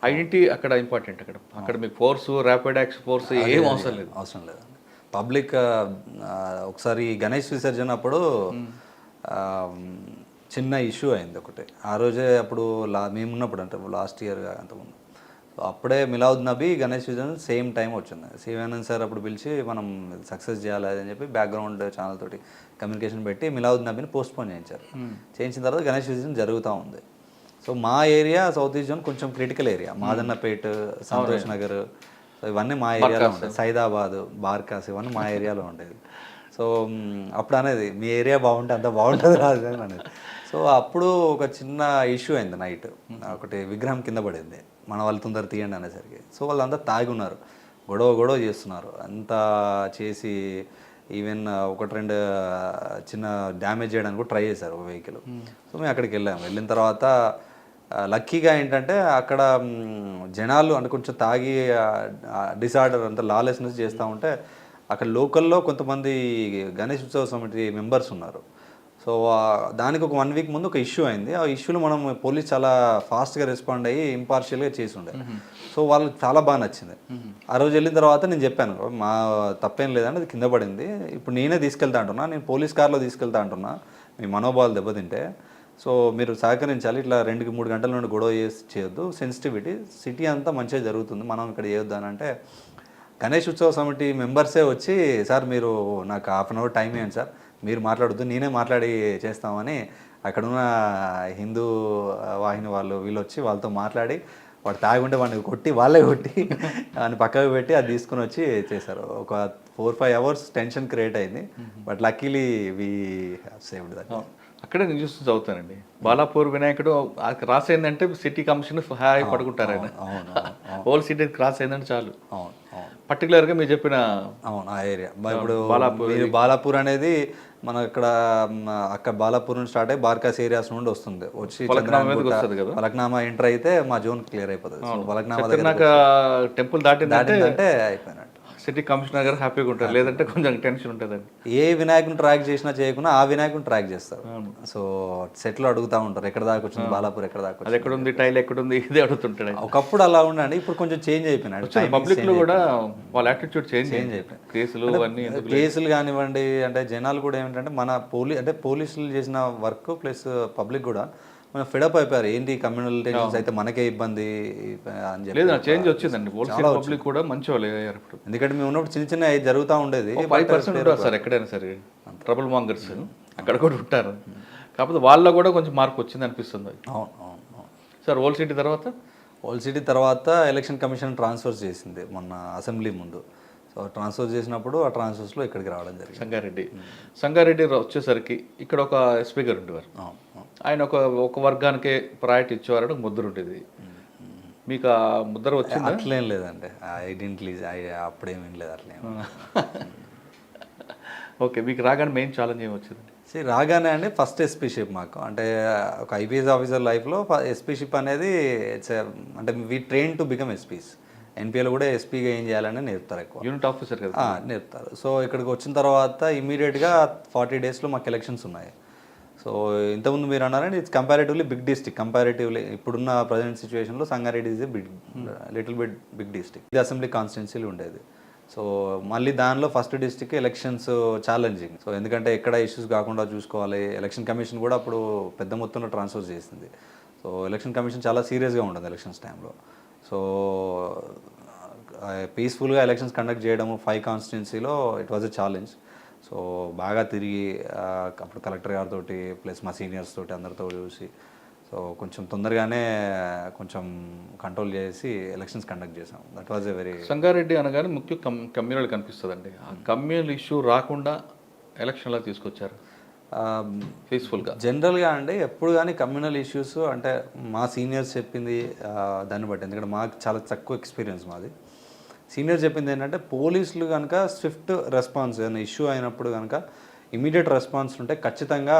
ఐడెంటిటీ అక్కడ ఇంపార్టెంట్. అక్కడ మీకు ఫోర్స్, ర్యాపిడ్ యాక్షన్ ఫోర్స్ ఏం అవసరం లేదు. పబ్లిక్ ఒకసారి గణేష్ విసర్జన అప్పుడు చిన్న ఇష్యూ అయింది ఒకటి. ఆ రోజే అప్పుడు మేమున్నప్పుడు అంటే లాస్ట్ ఇయర్ అంతకుముందు, అప్పుడే మిలాద్ నబీ గణేష్ విసర్జన సేమ్ టైం వచ్చింది. శివానంద్ సార్ అప్పుడు పిలిచి మనం సక్సెస్ చేయాలి అని చెప్పి బ్యాక్గ్రౌండ్ ఛానల్ తోటి కమ్యూనికేషన్ పెట్టి మిలాద్ నబీని పోస్ట్పోన్ చేయించారు. చేయించిన తర్వాత గణేష్ విసర్జన జరుగుతూ ఉంది. సో మా ఏరియా సౌత్ ఈస్ట్ జోన్ కొంచెం critical area, Madannapet, Santosh Nagar, so ఇవన్నీ మా ఏరియాలో ఉంటాయి. సైదాబాద్, బార్కాస్ ఇవన్నీ మా ఏరియాలో ఉండేది. సో అప్పుడు అనేది మీ ఏరియా బాగుంటే అంత బాగుంటుంది రాదు అని అనేది. సో అప్పుడు ఒక చిన్న ఇష్యూ అయింది. నైట్ ఒకటి విగ్రహం కింద పడింది, మన వాళ్ళు తొందర తీయండి అనేసరికి. సో వాళ్ళంతా తాగి ఉన్నారు, గొడవ చేస్తున్నారు. అంతా చేసి ఈవెన్ 1-2 చిన్న డ్యామేజ్ చేయడానికి కూడా ట్రై చేశారు ఒక వెహికల్. సో మేము అక్కడికి వెళ్ళిన తర్వాత లక్కీగా ఏంటంటే అక్కడ జనాలు అంటే కొంచెం తాగి డిసార్డర్ అంతా లాలెస్నెస్ చేస్తూ ఉంటే అక్కడ లోకల్లో కొంతమంది గణేష్ ఉత్సవ సమితి మెంబర్స్ ఉన్నారు. సో దానికి ఒక 1 వీక్ ముందు ఒక ఇష్యూ అయింది. ఆ ఇష్యూలో మనం పోలీస్ చాలా ఫాస్ట్గా రెస్పాండ్ అయ్యి ఇంపార్షియల్గా చేసి ఉండే. సో వాళ్ళకి చాలా బాగా నచ్చింది. ఆ రోజు వెళ్ళిన తర్వాత నేను చెప్పాను, మా తప్పేం లేదండి, అది కింద పడింది, ఇప్పుడు నేనే తీసుకెళ్తా అంటున్నా, నేను పోలీస్ కార్లో తీసుకెళ్తా అంటున్నా, మీ మనోభావాలు దెబ్బతింటే, సో మీరు సహకరించాలి, ఇట్లా 2-3 గంటల నుండి గొడవ చేసి చేయొద్దు, సెన్సిటివిటీ, సిటీ అంతా మంచిగా జరుగుతుంది, మనం ఇక్కడ చేయొద్దు అని అంటే, గణేష్ ఉత్సవ సమితి మెంబర్సే వచ్చి, సార్ మీరు నాకు హాఫ్ అన్ అవర్ టైం ఇవ్వండి సార్, మీరు మాట్లాడొద్దు, నేనే మాట్లాడి చేస్తామని అక్కడున్న హిందూ వాహిని వాళ్ళు వీళ్ళు వచ్చి వాళ్ళతో మాట్లాడి, వాడు తాగుంటే వాడిని కొట్టి, వాళ్ళే కొట్టి వాడిని పక్కకు పెట్టి అది తీసుకుని వచ్చి చేశారు. ఒక 4-5 అవర్స్ టెన్షన్ క్రియేట్ అయింది, but luckily we have saved that. అక్కడే నేను చూస్తూ చదువుతానండి, బాలాపూర్ వినాయకుడు క్రాస్ అయిందంటే సిటీ కమిషన్ హాయి పడుకుంటారు ఆయన. హోల్ సిటీ క్రాస్ అయిందంటే చాలు. అవును, పర్టికులర్గా మీరు చెప్పిన ఆ ఏరియా ఇప్పుడు బాలాపూర్ అనేది మన ఇక్కడ అక్కడ బాలాపూర్ నుంచి స్టార్ట్ అయ్యి బార్కాస్ ఏరియాస్ నుండి వస్తుంది, వచ్చి ఫలక్నామా ఎంటర్ అయితే మా జోన్ క్లియర్ అయిపోతుంది. సో ఫలక్నామా టెంపుల్ దాటిందంటే అయిపోయినట్టు సిటీ కమిషనర్ గారు హ్యాపీగా ఉంటారు, లేదంటే కొంచెం టెన్షన్ ఉంటుందండి. ఏ వినాయకుని ట్రాక్ చేసినా చేయకుండా ఆ వినాయకుని ట్రాక్ చేస్తారు. సో సెట్లు అడుగుతూ ఉంటారు, ఎక్కడ దాకా వచ్చింది బాలాపూర్, ఎక్కడ దాకా అది ఎక్కడ ఉంది, టైల్ ఎక్కడ ఉంది, ఇదే అడుగుతుంటాడు. ఒకప్పుడు అలా ఉండండి, ఇప్పుడు కొంచెం చేంజ్ అయిపోయినాడు. పబ్లిక్ లో కూడా వాళ్ళ యాటిట్యూడ్ చేంజ్ అయిపోయింది. కేసులు కానివ్వండి, అంటే జనాలు కూడా ఏమిటంటే మన పోలీసులు చేసిన వర్క్ ప్లస్ పబ్లిక్ కూడా మనం ఫిడప్ అయిపోయారు, ఏంటి కమ్యూనల్ టెన్షన్స్ అయితే మనకే ఇబ్బంది అని చెప్పి. లేదు, చేంజ్ వచ్చిందండి, పబ్లిక్ కూడా మంచి వాళ్ళు అయ్యారు ఇప్పుడు. ఎందుకంటే మేము ఉన్నప్పుడు చిన్న చిన్న జరుగుతూ ఉండేది. 5% ఉంటారు సార్ ఎక్కడైనా సరే, ట్రబుల్ మాంగర్స్ అక్కడ కూడా ఉంటారు, కాకపోతే వాళ్ళలో కూడా కొంచెం మార్పు వచ్చింది అనిపిస్తుంది. అవును సార్. ఓల్డ్ సిటీ తర్వాత ఎలక్షన్ కమిషన్ ట్రాన్స్ఫర్స్ చేసింది మొన్న అసెంబ్లీ ముందు. సో ట్రాన్స్ఫర్ చేసినప్పుడు ఆ ట్రాన్స్ఫర్స్లో ఇక్కడికి రావడం జరిగింది. సంగారెడ్డి వచ్చేసరికి ఇక్కడ ఒక ఎస్పీ గారు ఉండేవారు, ఆయన ఒక వర్గానికే ప్రయారిటీ ఇచ్చేవారు, ముద్ర ఉండేది. మీకు ఆ ముద్ర వచ్చింది? అట్లేం లేదండి, అప్పుడేమేం లేదు అట్లే. ఓకే, మీకు రాగానే మెయిన్ ఛాలెంజ్ ఏమి వచ్చింది? రాగానే అండి ఫస్ట్ ఎస్పీషిప్ మాకు, అంటే ఒక ఐపీఎస్ ఆఫీసర్ లైఫ్లో ఎస్పీషిప్ అనేది అంటే we train to become SPs. ఎన్పిఎల్ కూడా ఎస్పీగా ఏం చేయాలని నేర్పుతారు, ఎక్కువ యూనిట్ ఆఫీసర్ కదా నేర్పుతారు. సో ఇక్కడికి వచ్చిన తర్వాత ఇమీడియట్గా 40 డేస్లో మాకు ఎలక్షన్స్ ఉన్నాయి. సో ఇంతకుముందు మీరు అన్నారంటే it's comparatively big district, comparatively ఇప్పుడున్న ప్రజెంట్ సిచ్యువేషన్లో Sangareddy is little bit big district. ఇది అసెంబ్లీ కాన్స్టిట్యున్సీలు ఉండేది. సో మళ్ళీ దానిలో first district elections challenging. So ఎందుకంటే ఎక్కడ ఇష్యూస్ కాకుండా చూసుకోవాలి, ఎలక్షన్ కమిషన్ కూడా అప్పుడు పెద్ద మొత్తంలో ట్రాన్స్ఫర్ చేసింది. సో ఎలక్షన్ కమిషన్ చాలా సీరియస్గా ఉంటుంది ఎలక్షన్స్ టైంలో. సో పీస్ఫుల్గా ఎలక్షన్స్ కండక్ట్ చేయడము 5 కాన్స్టిట్యున్సీలో it was a challenge. So బాగా తిరిగి అప్పుడు కలెక్టర్ గారితో ప్లస్ మా సీనియర్స్ తోటి అందరితో చూసి సో కొంచెం తొందరగానే కొంచెం కంట్రోల్ చేసి ఎలక్షన్స్ కండక్ట్ చేసాం. That was a very. Sangareddy అనగానే ముఖ్య కమ్యూనల్ కనిపిస్తుందండి, ఆ కమ్యూనల్ ఇష్యూ రాకుండా ఎలక్షన్లో తీసుకొచ్చారు పీస్ఫుల్గా. జనరల్గా అండి ఎప్పుడు కానీ కమ్యూనల్ ఇష్యూస్ అంటే మా సీనియర్స్ చెప్పింది దాన్ని బట్టి, ఎందుకంటే మాకు చాలా తక్కువ ఎక్స్పీరియన్స్ మాది. సీనియర్ చెప్పింది ఏంటంటే పోలీసులు కనుక స్విఫ్ట్ రెస్పాన్స్ ఏదైనా ఇష్యూ అయినప్పుడు కనుక ఇమీడియట్ రెస్పాన్స్ ఉంటే ఖచ్చితంగా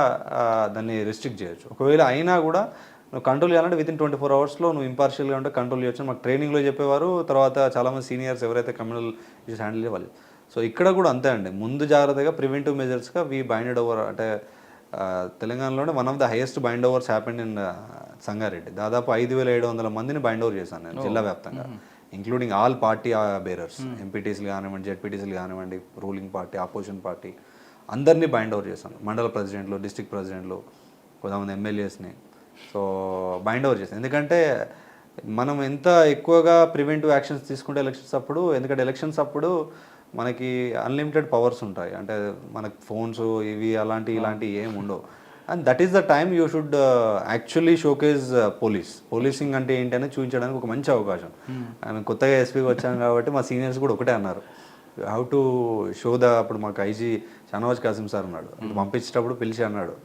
దాన్ని రిస్ట్రిక్ట్ చేయొచ్చు. ఒకవేళ అయినా కూడా నువ్వు కంట్రోల్ చేయాలంటే వితిన్ 24 అవర్స్లో నువ్వు ఇంపార్షియల్గా ఉంటే కంట్రోల్ చేయొచ్చు. మాకు ట్రైనింగ్లో చెప్పేవారు, తర్వాత చాలామంది సీనియర్స్ ఎవరైతే కమ్యూనల్ ఇష్యూస్ హ్యాండిల్ చేయాలి. సో ఇక్కడ కూడా అంతే అండి, ముందు జాగ్రత్తగా ప్రివెంటివ్ మెజర్స్గా వీ బైండెడ్ ఓవర్. అంటే తెలంగాణలోనే one of the highest bind overs happened in Sangareddy. దాదాపు 5,700 మందిని బైండ్ ఓవర్ చేశాను నేను జిల్లా వ్యాప్తంగా, ఇంక్లూడింగ్ ఆల్ పార్టీ బేరర్స్, ఎంపీటీసీలు కానివ్వండి, జెడ్పీటీసీలు కానివ్వండి, రూలింగ్ పార్టీ, ఆపోజిషన్ పార్టీ అందరినీ బైండ్ ఓవర్ చేశాను. మండల ప్రెసిడెంట్లు, డిస్ట్రిక్ట్ ప్రెసిడెంట్లు, కొంతమంది ఎమ్మెల్యేస్ని సో బైండ్ ఓవర్ చేశాను. ఎందుకంటే మనం ఎంత ఎక్కువగా ప్రివెంటివ్ యాక్షన్స్ తీసుకుంటే ఎలక్షన్స్ అప్పుడు, ఎందుకంటే ఎలక్షన్స్ అప్పుడు మనకి అన్లిమిటెడ్ పవర్స్ ఉంటాయి, అంటే మనకు ఫోన్స్ ఇవి ఇలాంటివి ఏమి ఉండవు. And that is the time you should actually showcase policing అంటే ఏంటి అనేది చూపించడానికి ఒక మంచి అవకాశం. నేను కొత్తగా ఎస్పీకి వచ్చాను కాబట్టి మా సీనియర్స్ కూడా ఒకటే అన్నారు, హౌ టు షో అప్పుడు మాకు ఐజీ షానవాజ్ కాసిం సార్ ఉన్నాడు, పంపించేటప్పుడు పిలిచి అన్నాడు,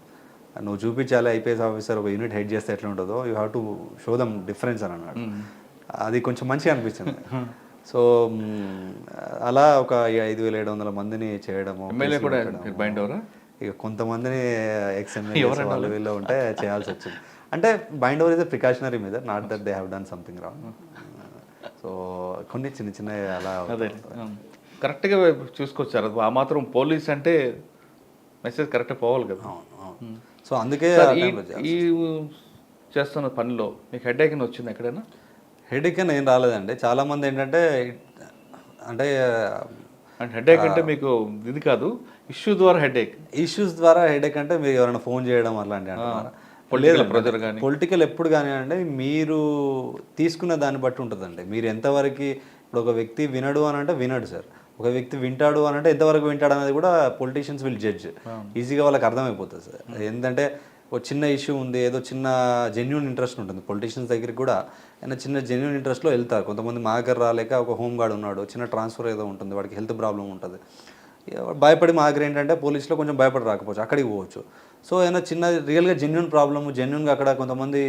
నువ్వు చూపించాలి ఐపీఎస్ ఆఫీసర్ ఒక యూనిట్ హెడ్ చేస్తే ఎట్లా ఉంటుందో, you have to show them difference అని అన్నాడు. అది కొంచెం మంచిగా అనిపించింది. సో అలా ఒక 5,700 మందిని చేయడము. ఇక కొంతమందిని ఎక్స్ఎమ్మెల్యే వాళ్ళు వీళ్ళు ఉంటే చేయాల్సి వచ్చింది. అంటే bind over is a precautionary measure, not that they have done something wrong. So కొన్ని చిన్న అలా. కరెక్ట్గా చూసుకొచ్చారు. ఆ మాత్రం పోలీస్ అంటే మెసేజ్ కరెక్ట్గా పోవాలి కదా. అవును అవును. సో అందుకే సార్, ఆ టైంలో ఈ చేస్తున్న పనిలో మీకు హెడేక్ అని వచ్చింది ఎక్కడైనా? హెడేక్ అని ఏం రాలేదండి. చాలామంది ఏంటంటే అంటే అంటే హెడేక్ అంటే మీకు ఇది కాదు, ఇష్యూ ద్వారా హెడేక్. ఇష్యూస్ ద్వారా హెడేక్ అంటే మీరు ఎవరైనా ఫోన్ చేయడం అలాంటివి అంటున్నారా? పొలిటికల్ ప్రెజర్ కానీ. పొలిటికల్ ఎప్పుడు కానివ్వండి, మీరు తీసుకున్న దాన్ని బట్టి ఉంటుందండి. మీరు ఎంతవరకు ఇప్పుడు ఒక వ్యక్తి వినడు అని అంటే వినడు సార్. ఒక వ్యక్తి వింటాడు అని అంటే ఎంతవరకు వింటాడు అనేది కూడా పొలిటీషియన్స్ విల్ జడ్జ్. ఈజీగా వాళ్ళకి అర్థమైపోతుంది సార్. ఏంటంటే ఒక చిన్న ఇష్యూ ఉంది, ఏదో చిన్న జెన్యున్ ఇంట్రెస్ట్ ఉంటుంది పొలిటీషియన్స్ దగ్గరికి కూడా. అయినా చిన్న జెన్యున్ ఇంట్రెస్ట్లో వెళ్తారు. కొంతమంది మా దగ్గర రాలేక ఒక హోమ్ గార్డ్ ఉన్నాడు, చిన్న ట్రాన్స్ఫర్ ఏదో ఉంటుంది, వాడికి హెల్త్ ప్రాబ్లం ఉంటుంది, భయపడి మా దగ్గర ఏంటంటే పోలీసులో కొంచెం భయపడి రాకపోవచ్చు, అక్కడికి పోవచ్చు. సో ఏదైనా చిన్న రియల్గా జెన్యున్ ప్రాబ్లము, జెన్యున్గా అక్కడ కొంతమంది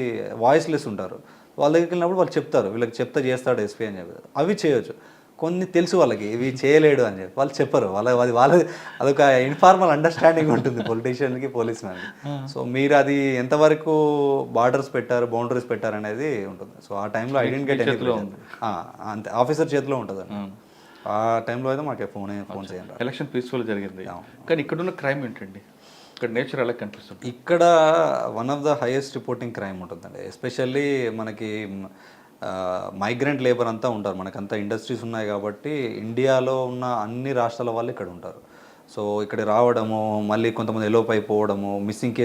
వాయిస్లెస్ ఉంటారు, వాళ్ళ దగ్గరికి వెళ్ళినప్పుడు వాళ్ళు చెప్తారు, వీళ్ళకి చెప్తే చేస్తాడు ఎస్పీ అని చెప్పి. అవి చేయొచ్చు. కొన్ని తెలుసు వాళ్ళకి ఇవి చేయలేడు అని చెప్పి వాళ్ళు చెప్పరు. అదొక ఇన్ఫార్మల్ అండర్స్టాండింగ్ ఉంటుంది పొలిటీషియన్కి, పోలీస్ మ్యాన్కి. సో మీరు అది ఎంతవరకు బార్డర్స్ పెట్టారు, బౌండరీస్ పెట్టారు అనేది ఉంటుంది. సో ఆ టైంలో ఐ డెంట్ గెట్ ఎనీ అంతే, ఆఫీసర్ చేతిలో ఉంటుంది అండి. ఆ టైంలో అయితే మాకు ఫోన్ చేయండి. ఎలక్షన్ పీస్ఫుల్ జరిగింది, కానీ ఇక్కడున్న క్రైమ్ ఏంటండి? ఇక్కడ నేచర్ ఎలా కనిపిస్తుంది? ఇక్కడ one of the highest reporting crime ఉంటుందండి. ఎస్పెషల్లీ మనకి మైగ్రెంట్ లేబర్ అంతా ఉంటారు, మనకంతా ఇండస్ట్రీస్ ఉన్నాయి కాబట్టి ఇండియాలో ఉన్న అన్ని రాష్ట్రాల వాళ్ళు ఇక్కడ ఉంటారు. సో ఇక్కడ రావడము, మళ్ళీ కొంతమంది ఎలోప్ అయిపోవడము, మిస్సింగ్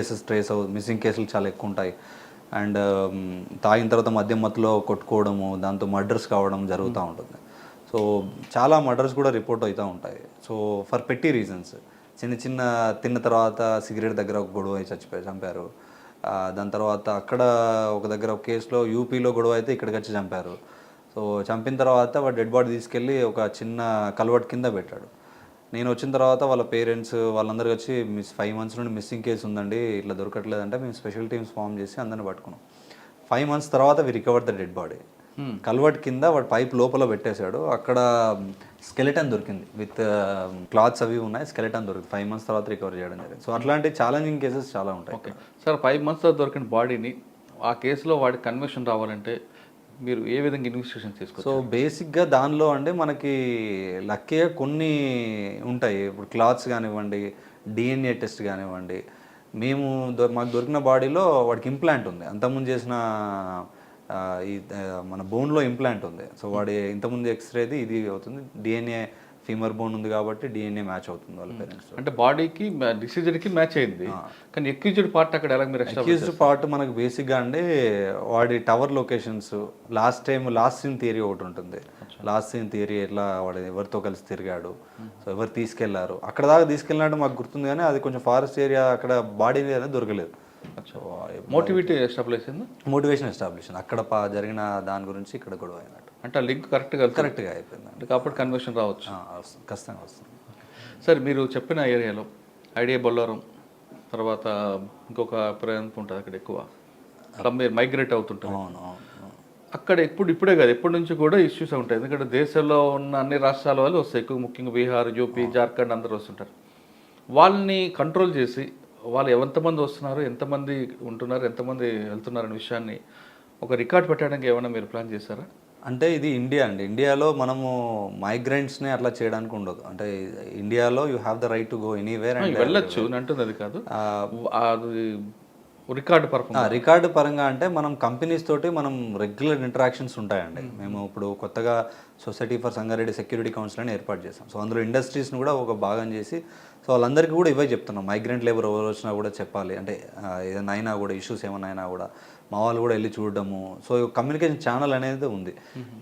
కేసులు చాలా ఎక్కువ ఉంటాయి. అండ్ తాగిన తర్వాత మద్యం మత్తులో కొట్టుకోవడము, దాంతో మర్డర్స్ కావడం జరుగుతూ ఉంటుంది. సో చాలా మర్డర్స్ కూడా రిపోర్ట్ అవుతూ ఉంటాయి. సో ఫర్ పెట్టి రీజన్స్, చిన్న తిన్న తర్వాత సిగరెట్ దగ్గర ఒక గొడవ చంపారు. దాని తర్వాత అక్కడ ఒక దగ్గర ఒక కేసులో యూపీలో గొడవ అయితే ఇక్కడికి వచ్చి చంపారు. సో చంపిన తర్వాత వాడు డెడ్ బాడీ తీసుకెళ్ళి ఒక చిన్న కల్వర్ట్ కింద పెట్టాడు. నేను వచ్చిన తర్వాత వాళ్ళ పేరెంట్స్ వాళ్ళందరూ వచ్చి 5 months నుండి మిస్సింగ్ కేసు ఉందండి, ఇట్లా దొరకట్లేదంటే మేము స్పెషల్ టీమ్స్ ఫామ్ చేసి అందరిని పట్టుకున్నాం. 5 months తర్వాత we recovered the dead body. Culvert కింద వాడు పైప్ లోపల పెట్టేశాడు. అక్కడ స్కెలిటన్ దొరికింది, విత్ క్లాత్స్ అవి ఉన్నాయి, స్కెలిటన్ దొరికింది. 5 months తర్వాత రికవర్ చేయడం జరిగింది. సో అట్లాంటి ఛాలెంజింగ్ కేసెస్ చాలా ఉంటాయి. ఓకే సార్, 5 months తర్వాత దొరికిన బాడీని ఆ కేసులో వాడి కన్విక్షన్ రావాలంటే మీరు ఏ విధంగా ఇన్వెస్టిగేషన్ తీసుకోవచ్చు? సో బేసిక్గా దానిలో అంటే మనకి లక్కీగా కొన్ని ఉంటాయి. ఇప్పుడు క్లాత్స్ కానివ్వండి, డిఎన్ఏ టెస్ట్ కానివ్వండి. మాకు దొరికిన బాడీలో వాడికి ఇంప్లాంట్ ఉంది, అంతకుముందు చేసిన మన బోన్లో ఇంప్లాంట్ ఉంది. సో వాడి ఇంతకుముందు ఎక్స్రేది ఇది అవుతుంది, డిఎన్ఏ ఫీమర్ బోన్ ఉంది కాబట్టి డిఎన్ఏ మ్యాచ్ అవుతుంది వాళ్ళ పేరెంట్స్. అంటే బాడీకి డిసీజర్కి మ్యాచ్ అయింది, కానీ ఎక్యూజ్డ్ పార్ట్ అక్కడ ఎలా మీరు ఎక్యూజ్డ్ పార్ట్ మనకు బేసిక్గా అండి వాడి tower locations, last seen theory ఒకటి ఉంటుంది. లాస్ట్ సీన్ థియరీ, ఎట్లా వాడు ఎవరితో కలిసి తిరిగాడు, సో ఎవరు తీసుకెళ్లారు, అక్కడ దాకా తీసుకెళ్ళినట్టు మాకు గుర్తుంది, కానీ అది కొంచెం ఫారెస్ట్ ఏరియా, అక్కడ బాడీ అనేది దొరకలేదు. మోటివేషన్ ఎస్టాబ్లిష్ అక్కడ జరిగిన దాని గురించి ఇక్కడ గొడవ అయినట్టు, అంటే ఆ లింక్ కరెక్ట్గా అయిపోయింది కాబట్టి కన్వర్షన్ రావచ్చు, ఖచ్చితంగా వస్తుంది. సార్ మీరు చెప్పిన ఏరియాలో ఐడియా బొల్లారం తర్వాత ఇంకొక ప్రాంతం ఉంటుంది, అక్కడ ఎక్కువ మైగ్రేట్ అవుతుంటారు. అక్కడ ఇప్పుడే కాదు, ఎప్పటి నుంచి కూడా ఇష్యూస్ ఉంటాయి. ఎందుకంటే దేశంలో ఉన్న అన్ని రాష్ట్రాల వాళ్ళు వస్తాయి ఎక్కువ, ముఖ్యంగా బీహార్, యూపీ, జార్ఖండ్ అందరూ వస్తుంటారు. వాళ్ళని కంట్రోల్ చేసి వాళ్ళు ఎంతమంది వస్తున్నారు, ఎంతమంది ఉంటున్నారు, ఎంతమంది వెళ్తున్నారు అనే విషయాన్ని ఒక రికార్డ్ పెట్టడానికి ఏమైనా మీరు ప్లాన్ చేశారా? అంటే ఇది ఇండియా అండి, ఇండియాలో మనము మైగ్రెంట్స్ని అట్లా చేయడానికి ఉండదు. అంటే ఇండియాలో you have the right to go anywhere and వెళ్ళొచ్చు అంటుంది. అది కాదు, రికార్డు పరంగా అంటే మనం కంపెనీస్ తోటి మనం రెగ్యులర్ ఇంటరాక్షన్స్ ఉంటాయండి. మేము ఇప్పుడు కొత్తగా society for Sangareddy security council అని ఏర్పాటు చేసాం. సో అందులో ఇండస్ట్రీస్ని కూడా ఒక భాగం చేసి, సో వాళ్ళందరికీ కూడా ఇవే చెప్తున్నాం, మైగ్రెంట్ లేబర్ ఎవరు వచ్చినా కూడా చెప్పాలి, అంటే ఏదైనా అయినా కూడా ఇష్యూస్ ఏమైనా అయినా కూడా మా వాళ్ళు కూడా వెళ్ళి చూడడము. సో కమ్యూనికేషన్ ఛానల్ అనేది ఉంది.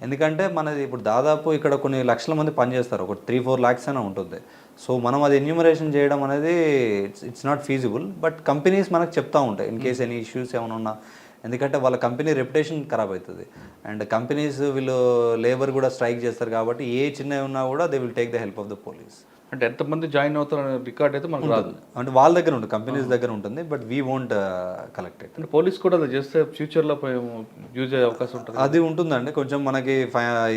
ఎందుకంటే మనది ఇప్పుడు దాదాపు ఇక్కడ కొన్ని లక్షల మంది పనిచేస్తారు, ఒక 3-4 lakhs అయినా ఉంటుంది. సో మనం అది ఎన్యూమరేషన్ చేయడం అనేది it's not feasible. But companies మనకు చెప్తూ ఉంటాయి ఇన్ కేస్ ఎనీ ఇష్యూస్ ఏమైనా ఉన్నా, ఎందుకంటే వాళ్ళ కంపెనీ రెప్యుటేషన్ ఖరాబ్ అవుతుంది. అండ్ కంపెనీస్ వీళ్ళు లేబర్ కూడా స్ట్రైక్ చేస్తారు కాబట్టి ఏ చిన్నవి ఉన్నా కూడా they will take the help of the police. అంటే ఎంతమంది జాయిన్ అవుతారు అనే రికార్డ్ అయితే మనకు రాదు, అంటే వాళ్ళ దగ్గర ఉంటుంది, కంపెనీస్ దగ్గర ఉంటుంది, but we won't collect it. అంటే పోలీస్ కూడా అది చేస్తే ఫ్యూచర్లో యూజ్ అయ్యే అవకాశం ఉంటుంది. అది ఉంటుందండి, కొంచెం మనకి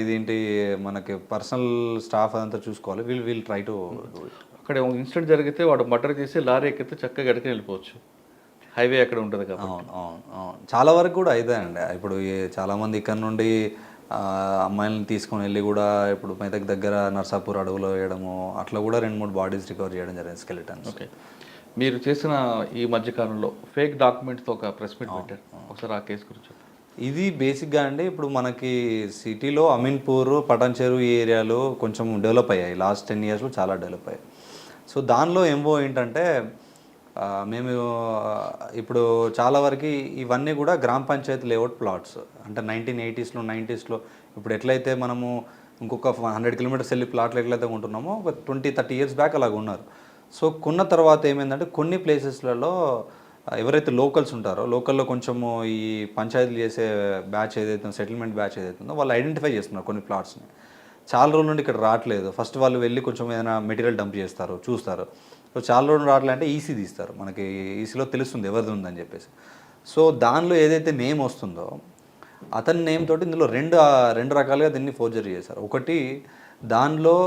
ఇదేంటి మనకి పర్సనల్ స్టాఫ్ అదంతా చూసుకోవాలి. We'll try to do it. అక్కడ ఇన్సిడెంట్ జరిగితే వాడు మర్డర్ చేసి లారీ ఎక్కితే చక్కగా గడికి వెళ్ళిపోవచ్చు, హైవే అక్కడ ఉంటుంది కాబట్టి. అవును చాలా వరకు కూడా అవుతాయండి. ఇప్పుడు చాలామంది ఇక్కడ నుండి అమ్మాయిలను తీసుకొని వెళ్ళి కూడా ఇప్పుడు మెదక్ దగ్గర నర్సాపూర్ అడవులో వేయడము అట్లా కూడా 2-3 బాడీస్ రికవర్ చేయడం జరిగింది స్కెలిటన్స్. ఓకే. మీరు చేసిన ఈ మధ్యకాలంలో ఫేక్ డాక్యుమెంట్స్తో ఒక ప్రెస్ మీట్ పెట్టారు, ఒకసారి ఆ కేసు గురించి చెప్పండి. ఇది బేసిక్గా అండి ఇప్పుడు మనకి సిటీలో అమీన్పూర్ పటాన్చెరు ఈ ఏరియాలు కొంచెం డెవలప్ అయ్యాయి, లాస్ట్ 10 yearsలో చాలా డెవలప్ అయ్యాయి. సో దానిలో ఎంఓ ఏంటంటే మేము ఇప్పుడు చాలా వరకు ఇవన్నీ కూడా గ్రామ పంచాయతీ లేఅవుట్ ప్లాట్స్ అంటే 1980s 90s ఇప్పుడు ఎట్లయితే మనము ఇంకొక 100 kilometers వెళ్ళి ప్లాట్లు ఎట్లయితే ఉంటున్నామో ఒక 20-30 years బ్యాక్ అలాగ ఉన్నారు. సో కొన్న తర్వాత ఏమైందంటే కొన్ని ప్లేసెస్లలో ఎవరైతే లోకల్స్ ఉంటారో లోకల్లో కొంచెము ఈ పంచాయతీలు చేసే బ్యాచ్ ఏదైతే సెటిల్మెంట్ బ్యాచ్ ఏదైతే ఉందో వాళ్ళు ఐడెంటిఫై చేస్తున్నారు కొన్ని ప్లాట్స్ని. చాలా రోజుల నుండి ఇక్కడ రావట్లేదు, ఫస్ట్ వాళ్ళు వెళ్ళి కొంచెం ఏదైనా మెటీరియల్ డంప్ చేస్తారు, చూస్తారు. సో చాలా రోజులు రావట్లే అంటే ఈసీ తీస్తారు, మనకి ఈసీలో తెలుస్తుంది ఎవరిది ఉందని చెప్పేసి. సో దానిలో ఏదైతే నేమ్ వస్తుందో అతని నేమ్ తోటి ఇందులో రెండు రకాలుగా దీన్ని ఫోర్జరీ చేశారు. ఒకటి దానిలో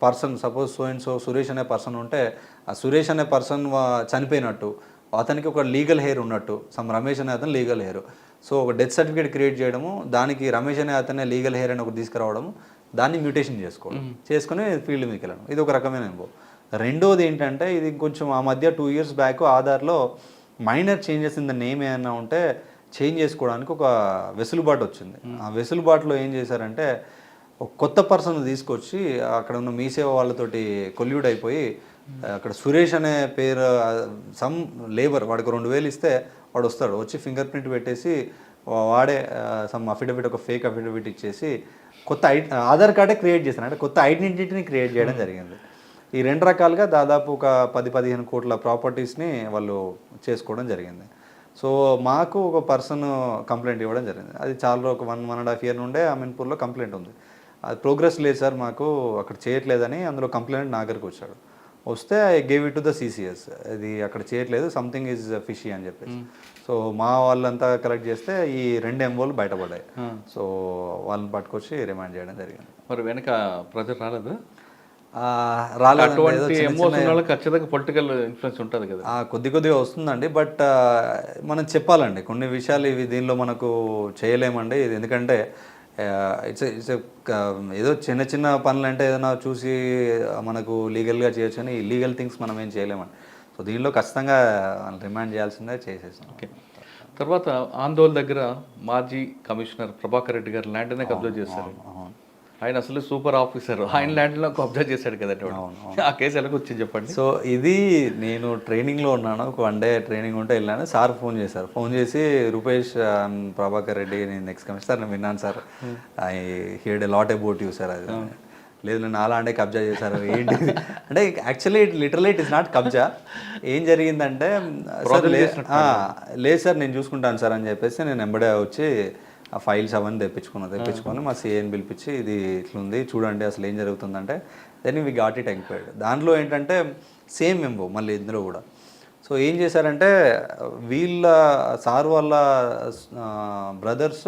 person suppose so and so Suresh అనే పర్సన్ ఉంటే ఆ సురేష్ అనే పర్సన్ చనిపోయినట్టు అతనికి ఒక లీగల్ హెయిర్ ఉన్నట్టు, రమేష్ అనే అతను లీగల్ హెయిర్. సో ఒక డెత్ సర్టిఫికేట్ క్రియేట్ చేయడము, దానికి రమేష్ అనే అతనే లీగల్ హెయిర్ అని ఒకటి తీసుకురావడము, దాన్ని మ్యూటేషన్ చేసుకొని ఫీల్డ్ మీకు వెళ్ళడం, ఇది ఒక రకమైన అనుభవం. రెండోది ఏంటంటే ఇది కొంచెం ఆ మధ్య 2 years బ్యాక్ ఆధార్లో minor changes in the name ఏమైనా ఉంటే చేంజ్ చేసుకోవడానికి ఒక వెసులుబాటు వచ్చింది. ఆ వెసులుబాటులో ఏం చేశారంటే ఒక కొత్త పర్సన్ తీసుకొచ్చి అక్కడ ఉన్న మీ సేవ వాళ్ళతోటి కొల్యూడ్ అయిపోయి అక్కడ సురేష్ అనే పేరు సమ్ లేబర్ వాడికి 2,000 ఇస్తే వాడు వస్తాడు, వచ్చి ఫింగర్ ప్రింట్ పెట్టేసి వాడే సమ్ అఫిడవిట్ ఒక ఫేక్ అఫిడవిట్ ఇచ్చేసి కొత్త ఆధార్ కార్డే క్రియేట్ చేశారు, అంటే కొత్త ఐడెంటిటీని క్రియేట్ చేయడం జరిగింది. ఈ 2 రకాలుగా దాదాపు ఒక 10-15 కోట్ల ప్రాపర్టీస్ని వాళ్ళు చేసుకోవడం జరిగింది. సో మాకు ఒక పర్సన్ కంప్లైంట్ ఇవ్వడం జరిగింది, అది చాలా ఒక 1.5 year నుండే అమీన్పూర్లో కంప్లైంట్ ఉంది. అది ప్రోగ్రెస్ లేదు సార్ మాకు అక్కడ చేయట్లేదని అందులో కంప్లైంట్ నా దగ్గరికి వచ్చాడు. వస్తే I gave it to the CCS, ఇది అక్కడ చేయట్లేదు సంథింగ్ ఈజ్ ఫిషీ అని చెప్పేసి. సో మా వాళ్ళంతా కలెక్ట్ చేస్తే ఈ 2 MOలు బయటపడ్డాయి. సో వాళ్ళని పట్టుకొచ్చి రిమాండ్ చేయడం జరిగింది. మరి వెనక ప్రజలు రాలేదు? ఖచ్చితంగా పొలిటికల్ ఇన్ఫ్లుయెన్స్ ఉంటుంది కదా, కొద్దిగా వస్తుందండి. బట్ మనం చెప్పాలండి కొన్ని విషయాలు, ఇవి దీనిలో మనకు చేయలేమండి. ఇది ఎందుకంటే ఇట్స్ ఏదో చిన్న పనులు అంటే ఏదైనా చూసి మనకు లీగల్గా చేయొచ్చు అని ఇల్లీగల్ థింగ్స్ మనం ఏం చేయలేమండి. సో దీనిలో ఖచ్చితంగా రిమాండ్ చేయాల్సిందే, చేసేసాం. ఓకే. తర్వాత ఆందోళన దగ్గర మాజీ కమిషనర్ ప్రభాకర్ రెడ్డి గారు ల్యాండ్నే కబ్జా చేశారు. ఆయన అసలు సూపర్ ఆఫీసర్, ఆయన ల్యాండ్లో కబ్జా చేశాడు కదండి. ఆ కేసు ఎలా వచ్చింది చెప్పండి. సో ఇది నేను ట్రైనింగ్లో ఉన్నాను, ఒక 1 day ట్రైనింగ్ ఉంటే వెళ్ళాను. సార్ ఫోన్ చేశారు, ఫోన్ చేసి రూపేష్ ప్రభాకర్ రెడ్డి నేను నెక్స్ట్ కమిషనర్ నేను విన్నాను sir, I heard a lot about you sir. అది లేదు నేను అలాంటి కబ్జా చేశారు ఏంటి అంటే actually literally it is not కబ్జా. ఏం జరిగిందంటే సార్ లేదు సార్ నేను చూసుకుంటాను సార్ అని చెప్పేసి నేను ఎంబడే వచ్చి ఆ ఫైల్స్ అవన్నీ తెప్పించుకొని మా సిఐని పిలిపించి ఇది ఇట్లుంది చూడండి అసలు ఏం జరుగుతుందంటే then we got it enquired. దాంట్లో ఏంటంటే సేమ్ ఎంబో మళ్ళీ ఇందులో కూడా. సో ఏం చేశారంటే వీళ్ళ సార్ వాళ్ళ బ్రదర్స్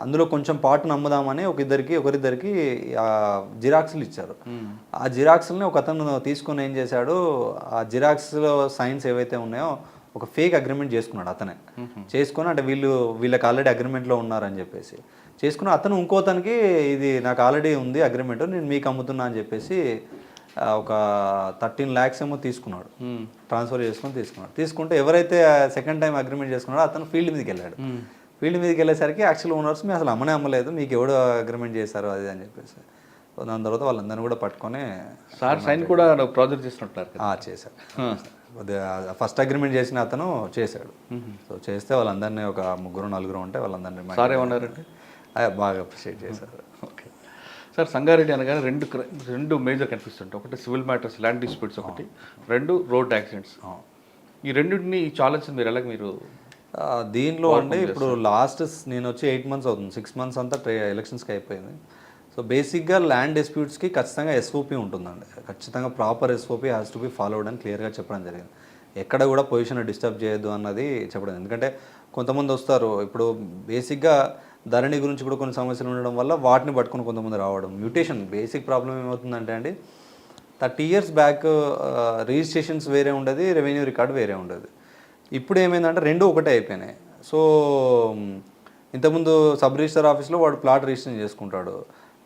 అందులో కొంచెం పార్ట్ని అమ్ముదామని ఒకరిద్దరికి జిరాక్స్లు ఇచ్చారు. ఆ జిరాక్స్ని ఒక అతను తీసుకొని ఏం చేశాడు, ఆ జిరాక్స్లో సైన్స్ ఏవైతే ఉన్నాయో ఒక ఫేక్ అగ్రిమెంట్ చేసుకున్నాడు అతనే. చేసుకొని అంటే వీళ్ళకి ఆల్రెడీ అగ్రిమెంట్లో ఉన్నారని చెప్పేసి చేసుకుని అతను ఇంకోతనికి ఇది నాకు ఆల్రెడీ ఉంది అగ్రిమెంట్ నేను మీకు అమ్ముతున్నా అని చెప్పేసి ఒక 13 lakhs ఏమో తీసుకున్నాడు, ట్రాన్స్ఫర్ తీసుకుంటే ఎవరైతే సెకండ్ టైం అగ్రిమెంట్ చేసుకున్నాడో అతను ఫీల్డ్ మీదకి వెళ్ళాడు. ఫీల్డ్ మీదకి వెళ్ళేసరికి యాక్చువల్ ఓనర్స్ మేము అసలు అమ్మలేదు, మీకు ఎవడో అగ్రిమెంట్ చేశారు అది అని చెప్పేసి. దాని తర్వాత వాళ్ళందరినీ కూడా పట్టుకొని సార్ సైన్ కూడా ప్రాజెక్ట్ చేసినట్టు చేశారు. ఫస్ట్ అగ్రిమెంట్ చేసిన అతను చేశాడు. సో చేస్తే వాళ్ళందరినీ ఒక 3-4 ఉంటే వాళ్ళందరినీ సార్ ఏమన్నారంటే బాగా అప్రిషియేట్ చేశారు. ఓకే సార్, సంగారెడ్డి అనగానే రెండు మేజర్ కనిపిస్తుంటాయి, ఒకటి సివిల్ మ్యాటర్స్ ల్యాండ్ డిస్ప్యూట్స్, ఒకటి 2 రోడ్ యాక్సిడెంట్స్. ఈ రెండింటిని ఛాలెంజ్ మీరు దీనిలో అంటే ఇప్పుడు లాస్ట్ నేను వచ్చి 8 months అవుతుంది, 6 months అంతా ఎలక్షన్స్కి అయిపోయింది. సో బేసిక్గా ల్యాండ్ డిస్ప్యూట్స్కి ఖచ్చితంగా ఎస్ఓపి ఉంటుందండి, ఖచ్చితంగా proper SOP has to be followed అని క్లియర్గా చెప్పడం జరిగింది. ఎక్కడ కూడా పొజిషన్ డిస్టర్బ్ చేయొద్దు అన్నది చెప్పడం. ఎందుకంటే కొంతమంది వస్తారు, ఇప్పుడు బేసిక్గా ధరణి గురించి కూడా కొన్ని సమస్యలు ఉండడం వల్ల వాటిని పట్టుకుని కొంతమంది రావడం. మ్యూటేషన్ బేసిక్ ప్రాబ్లం ఏమవుతుందంటే అండి 30 years బ్యాక్ రిజిస్ట్రేషన్స్ వేరే ఉండదు, రెవెన్యూ రికార్డు వేరే ఉండదు. ఇప్పుడు ఏమైందంటే 2 ఒకటే అయిపోయినాయి. సో ఇంతకుముందు సబ్ రిజిస్టర్ ఆఫీస్లో వాడు ప్లాట్ రిజిస్ట్రేషన్ చేసుకుంటాడు,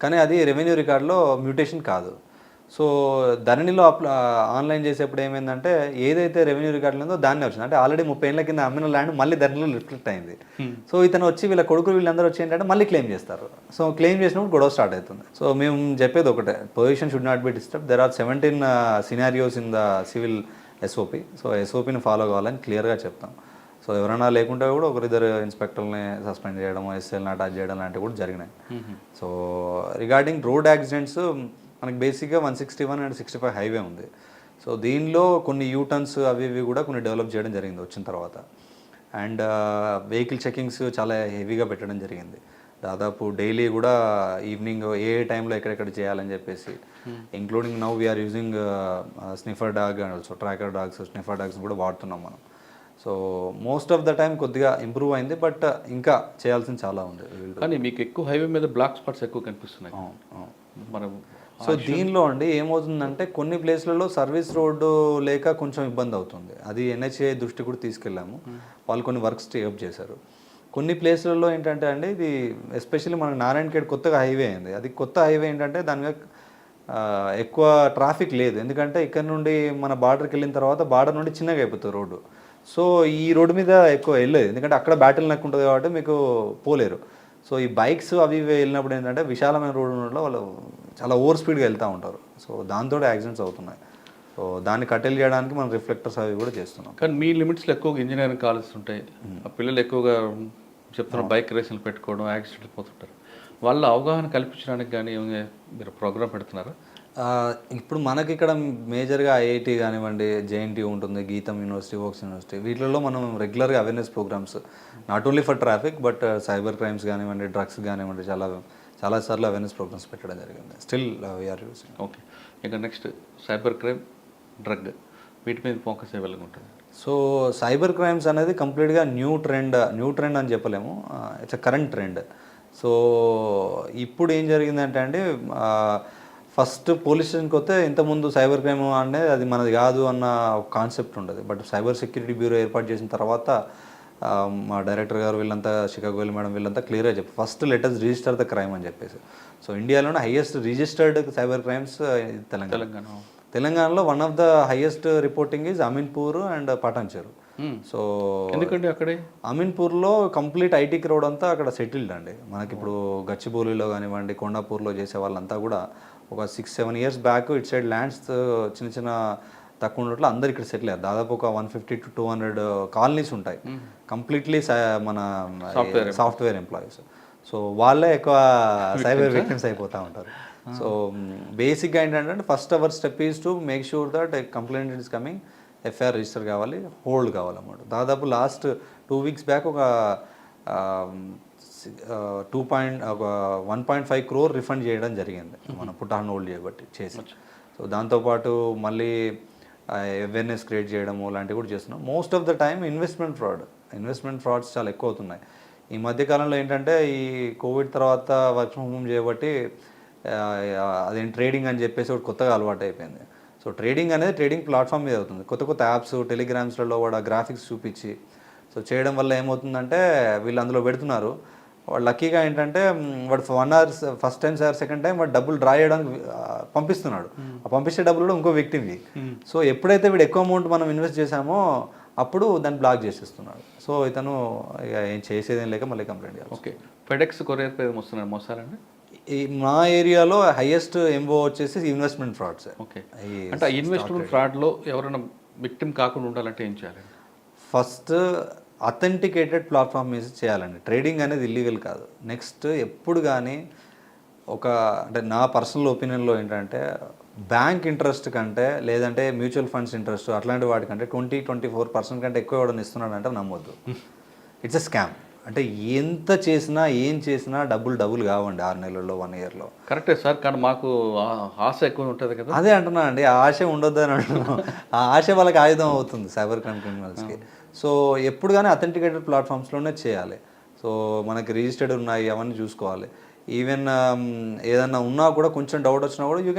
కానీ అది రెవెన్యూ రికార్డులో మ్యూటేషన్ కాదు. సో ధరణిలో ఆన్లైన్ చేసేప్పుడు ఏమైందంటే ఏదైతే రెవెన్యూ రికార్డులు ఉందో దాన్నే వచ్చింది. అంటే ఆల్రెడీ 30 ఏళ్ల కింద అమ్మిన ల్యాండ్ మళ్ళీ ధరణిలో రిఫ్లెక్ట్ అయింది. సో ఇతను వచ్చి వీళ్ళ కొడుకులు వీళ్ళందరూ వచ్చి ఏంటంటే మళ్ళీ క్లెయిమ్ చేస్తారు. సో క్లెయిమ్ చేసినప్పుడు గొడవ స్టార్ట్ అవుతుంది. సో మేము చెప్పేది ఒకటే, position should not be disturb. There are 17 scenarios in the civil SOP. So ఎస్ఓపిని ఫాలో కావాలని క్లియర్గా చెప్తాం. సో ఎవరైనా లేకుంటే కూడా ఒకరిద్దరు ఇన్స్పెక్టర్ని సస్పెండ్ చేయడం, ఎస్ఎల్ని అటాచ్ చేయడం లాంటివి కూడా జరిగినాయి. సో రిగార్డింగ్ రోడ్ యాక్సిడెంట్స్ మనకి బేసిక్గా 161 అండ్ 65 హైవే ఉంది. సో దీనిలో కొన్ని యూటర్న్స్ అవి ఇవి కూడా కొన్ని డెవలప్ చేయడం జరిగింది వచ్చిన తర్వాత. అండ్ వెహికల్ చెకింగ్స్ చాలా హెవీగా పెట్టడం జరిగింది. దాదాపు డైలీ కూడా ఈవినింగ్ ఏ టైంలో ఎక్కడెక్కడ చేయాలని చెప్పేసి, including now we are using sniffer dog and also tracker dogs, sniffer dogs కూడా వాడుతున్నాం మనం. So most of the time కొద్దిగా ఇంప్రూవ్ అయింది, బట్ ఇంకా చేయాల్సింది చాలా ఉంది. కానీ మీకు ఎక్కువ హైవే మీద బ్లాక్ స్పాట్స్ ఎక్కువ కనిపిస్తున్నాయి. మనం సో దీనిలో అండి ఏమవుతుందంటే కొన్ని ప్లేస్లలో సర్వీస్ రోడ్డు లేక కొంచెం ఇబ్బంది అవుతుంది. అది ఎన్హెచ్ఏ దృష్టి కూడా తీసుకెళ్ళాము. వాళ్ళు కొన్ని వర్క్స్ టేకప్ చేశారు. కొన్ని ప్లేస్లలో ఏంటంటే అండి ఇది ఎస్పెషల్లీ మనకు నారాయణఖేడ్ కొత్తగా హైవే అయింది. అది కొత్త హైవే ఏంటంటే దాని మీద ఎక్కువ ట్రాఫిక్ లేదు. ఎందుకంటే ఇక్కడ నుండి మన బార్డర్కి వెళ్ళిన తర్వాత బార్డర్ నుండి చిన్నగా అయిపోతుంది రోడ్డు. సో ఈ రోడ్డు మీద ఎక్కువ వెళ్ళలేదు, ఎందుకంటే అక్కడ బ్యాటిల్ నెక్ ఉంటుంది కాబట్టి మీకు పోలేరు. సో ఈ బైక్స్ అవి ఇవి వెళ్ళినప్పుడు ఏంటంటే విశాలమైన రోడ్డు ఉండడంలో వాళ్ళు చాలా ఓవర్ స్పీడ్గా వెళ్తూ ఉంటారు. సో దాంతో యాక్సిడెంట్స్ అవుతున్నాయి. సో దాన్ని కట్టెల్ చేయడానికి మనం రిఫ్లెక్టర్స్ అవి కూడా చేస్తున్నాం. కానీ మీ లిమిట్స్లో ఎక్కువగా ఇంజనీరింగ్ కాలేజెస్ ఉంటాయి. ఆ పిల్లలు ఎక్కువగా చెప్తున్నారు బైక్ రేసులు పెట్టుకోవడం, యాక్సిడెంట్ పోతుంటారు. వాళ్ళ అవగాహన కల్పించడానికి కానీ మీరు ప్రోగ్రామ్ పెడుతున్నారా? ఇప్పుడు మనకి ఇక్కడ మేజర్గా ఐఐటి కానివ్వండి, జేఎన్టీ ఉంటుంది, గీతం యూనివర్సిటీ, వోక్స్ యూనివర్సిటీ, వీటిల్లో మనం రెగ్యులర్గా awareness programs not only for traffic but cyber crimes కానివ్వండి, డ్రగ్స్ కానివ్వండి, చాలాసార్లు అవేర్నెస్ ప్రోగ్రామ్స్ పెట్టడం జరిగింది. Still we are using. ఓకే, ఇక నెక్స్ట్ సైబర్ క్రైమ్, డ్రగ్, వీటి మీద ఫోకస్ అయ్యేలాగా ఉంటుంది. సో సైబర్ క్రైమ్స్ అనేది కంప్లీట్గా న్యూ ట్రెండ్ అని చెప్పలేము, it's a current trend. So ఇప్పుడు ఏం జరిగిందంటే అండి, ఫస్ట్ పోలీస్ స్టేషన్కి వస్తే ఇంతకుముందు సైబర్ క్రైమ్ అనేది అది మనది కాదు అన్న ఒక కాన్సెప్ట్ ఉండదు. బట్ సైబర్ సెక్యూరిటీ బ్యూరో ఏర్పాటు చేసిన తర్వాత మా డైరెక్టర్ గారు వీళ్ళంతా, షికాగో మేడం వీళ్ళంతా క్లియర్గా చెప్పారు, first letters register the crime అని చెప్పేసి. సో ఇండియాలోనే హైయెస్ట్ రిజిస్టర్డ్ సైబర్ క్రైమ్స్ తెలంగాణలో one of the highest reporting is Ameenpur and Patancheru. So ఎందుకంటే అక్కడే అమీన్పూర్లో కంప్లీట్ ఐటీ క్రౌడ్ అంతా అక్కడ సెటిల్డ్ అండి. మనకి ఇప్పుడు గచ్చిబౌలిలో కానివ్వండి, కొండాపూర్లో చేసే వాళ్ళంతా కూడా ఒక 6-7 ఇయర్స్ బ్యాక్ ఇటు సైడ్ ల్యాండ్స్ చిన్న తక్కువ ఉన్నట్లు అందరు ఇక్కడ సెటిల్ అయ్యారు. దాదాపు ఒక 150 to 200 కాలనీస్ ఉంటాయి, కంప్లీట్లీ మన సాఫ్ట్వేర్ ఎంప్లాయీస్. సో వాళ్ళే ఎక్కువ సైబర్ విక్టిమ్స్ అయిపోతూ ఉంటారు. సో బేసిక్గా ఏంటంటే first our step is to make sure that complaint is coming, FIR register కావాలి, హోల్డ్ కావాలన్నమాట. దాదాపు లాస్ట్ 2 weeks బ్యాక్ ఒక 1.5 crore రిఫండ్ చేయడం జరిగింది మన పుట్ ఆన్ హోల్డ్ చేసి. సో దాంతోపాటు మళ్ళీ అవేర్నెస్ క్రియేట్ చేయడము లాంటివి కూడా చేస్తున్నాం. Most of the time investment frauds చాలా ఎక్కువ అవుతున్నాయి. ఈ మధ్యకాలంలో ఏంటంటే ఈ కోవిడ్ తర్వాత వర్క్ ఫ్రమ్ హోమ్ చేయబట్టి అదేం ట్రేడింగ్ అని చెప్పేసి ఒకటి కొత్తగా అలవాటు అయిపోయింది. సో ట్రేడింగ్ అనేది ట్రేడింగ్ ప్లాట్ఫామ్ మీద అవుతుంది. కొత్త యాప్స్, టెలిగ్రామ్స్లలో కూడా గ్రాఫిక్స్ చూపించి సో చేయడం వల్ల ఏమవుతుందంటే వీళ్ళు అందులో పెడుతున్నారు. వాడు లక్కీగా ఏంటంటే వాడు 1 hour first time second time వాడు డబ్బులు డ్రా చేయడానికి పంపిస్తున్నాడు. ఆ పంపించే డబ్బులు కూడా ఇంకో వ్యక్తివి. సో ఎప్పుడైతే వీడు ఎక్కువ అమౌంట్ మనం ఇన్వెస్ట్ చేసామో అప్పుడు దాన్ని బ్లాక్ చేసేస్తున్నాడు. సో ఇతను ఇక ఏం చేసేదేం లేక మళ్ళీ కంప్లైంట్ చేయాలి. ఓకే, ఫెడెక్స్ కొరియర్ పే వస్తున్నాడు మోసారండి. ఈ మా ఏరియాలో హైయెస్ట్ ఎంఓ వచ్చేసి ఇన్వెస్ట్మెంట్ ఫ్రాడ్స్. ఓకే, అంటే ఆ ఇన్వెస్ట్మెంట్ ఫ్రాడ్లో ఎవరైనా విక్టిమ్ కాకుండా ఉండాలంటే ఏం చేయాలి? ఫస్ట్ అథెంటికేటెడ్ ప్లాట్ఫామ్ మీద చేయాలండి. ట్రేడింగ్ అనేది ఇల్లీగల్ కాదు. నెక్స్ట్ ఎప్పుడు కానీ అంటే నా పర్సనల్ ఒపీనియన్లో ఏంటంటే బ్యాంక్ ఇంట్రెస్ట్ కంటే లేదంటే మ్యూచువల్ ఫండ్స్ ఇంట్రెస్ట్ అట్లాంటి వాటికంటే 20-24% కంటే ఎక్కువ ఎవడని ఇస్తున్నాడంటే నమ్మొద్దు. It's a scam. అంటే ఎంత చేసినా ఏం చేసినా డబ్బులు కావండి 6 నెలల్లో 1 yearలో. కరెక్టే సార్, కానీ మాకు ఆశ ఎక్కువ ఉంటుంది కదా. అదే అంటున్నా అండి, ఆ ఆశ ఉండొద్దు అని అంటున్నాను. ఆ ఆశ వాళ్ళకి ఆయుధం అవుతుంది సైబర్ క్రైమ్ క్రిమినల్స్కి. సో ఎప్పుడు కానీ అథెంటికేటెడ్ ప్లాట్ఫామ్స్లోనే చేయాలి. సో మనకి రిజిస్టర్డ్ ఉన్నాయి అవన్నీ చూసుకోవాలి. ఈవెన్ ఏదన్నా ఉన్నా కూడా కొంచెం డౌట్ వచ్చినా కూడా you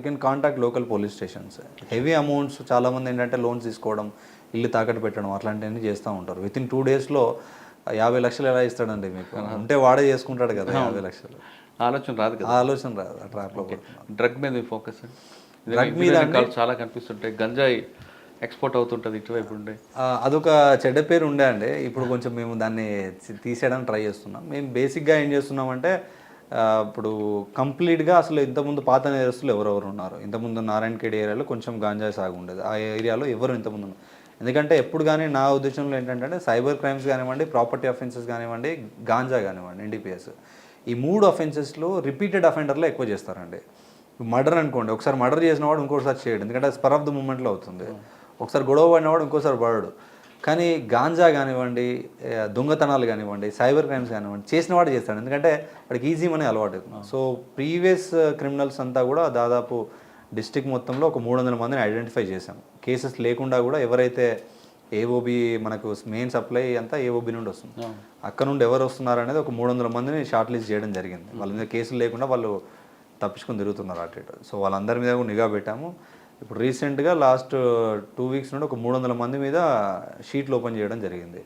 can contact local police stations. Heavy amounts చాలామంది ఏంటంటే లోన్స్ తీసుకోవడం, ఇల్లు తాకట్టు పెట్టడం అట్లాంటివన్నీ చేస్తూ ఉంటారు. వితిన్ 2 daysలో 50 లక్షలు ఎలా ఇస్తాడండి మీకు? ఉంటే వాడే చేసుకుంటాడు కదా 50 లక్షలు. ఆలోచన రాదు కదా. ఆ ఆలోచన రాదు, ఆ ట్రాప్లో పడుతున్నాం. డ్రగ్ మీద మీ ఫోకస్ అండి. డ్రగ్ మీద చాలా కనిపిస్తుంటాయి, గంజాయి ఎక్స్పోర్ట్ అవుతుంటుంది ఇటువైపు ఉండే. అదొక చెడ్డ పేరు ఉండే అండి. ఇప్పుడు కొంచెం మేము దాన్ని తీసేయడానికి ట్రై చేస్తున్నాం. మేము బేసిక్గా ఏం చేస్తున్నామంటే ఇప్పుడు కంప్లీట్గా అసలు ఇంతకుముందు పాత నేరస్తులు ఎవరెవరు ఉన్నారు, ఇంతకుముందు నారాయణఖేడ్ ఏరియాలో కొంచెం గాంజాయి సాగు ఉండేది, ఆ ఏరియాలో ఎవరు ఇంతకుముందు ఉన్నారు. ఎందుకంటే ఎప్పుడు కానీ నా ఉద్దేశంలో ఏంటంటే సైబర్ క్రైమ్స్ కానివ్వండి, ప్రాపర్టీ అఫెన్సెస్ కానివ్వండి, గాంజా కానివ్వండి, ఎన్డీపీఎస్, ఈ 3 అఫెన్సెస్లో రిపీటెడ్ అఫెండర్లో ఎక్కువ చేస్తారండి. మర్డర్ అనుకోండి, ఒకసారి మర్డర్ చేసిన వాడు ఇంకోసారి చేయడు, ఎందుకంటే స్పర్ ఆఫ్ ద మూమెంట్లో అవుతుంది. ఒకసారి గొడవ పడినవాడు ఇంకోసారి పడడు. కానీ గాంజా కానివ్వండి, దొంగతనాలు కానివ్వండి, సైబర్ క్రైమ్స్ కానివ్వండి, చేసిన వాడు చేస్తాడు, ఎందుకంటే వాడికి ఈజీ మనీ అలవాటు అవుతుంది. సో ప్రీవియస్ క్రిమినల్స్ అంతా కూడా దాదాపు డిస్ట్రిక్ట్ మొత్తంలో ఒక 300 మందిని ఐడెంటిఫై చేశాం. కేసెస్ లేకుండా కూడా ఎవరైతే ఏఓబి మనకు మెయిన్ సప్లై అంతా ఏఓబి నుండి వస్తుంది, అక్కడ నుండి ఎవరు వస్తున్నారు అనేది ఒక 300 మందిని షార్ట్ లిస్ట్ చేయడం జరిగింది. వాళ్ళ మీద కేసులు లేకుండా వాళ్ళు తప్పించుకొని తిరుగుతున్నారు అటు ఇటు. సో వాళ్ళందరి మీద కూడా నిఘా పెట్టాము. ఇప్పుడు రీసెంట్గా లాస్ట్ 2 వీక్స్ నుండి ఒక 300 మంది మీద షీట్లు ఓపెన్ చేయడం జరిగింది.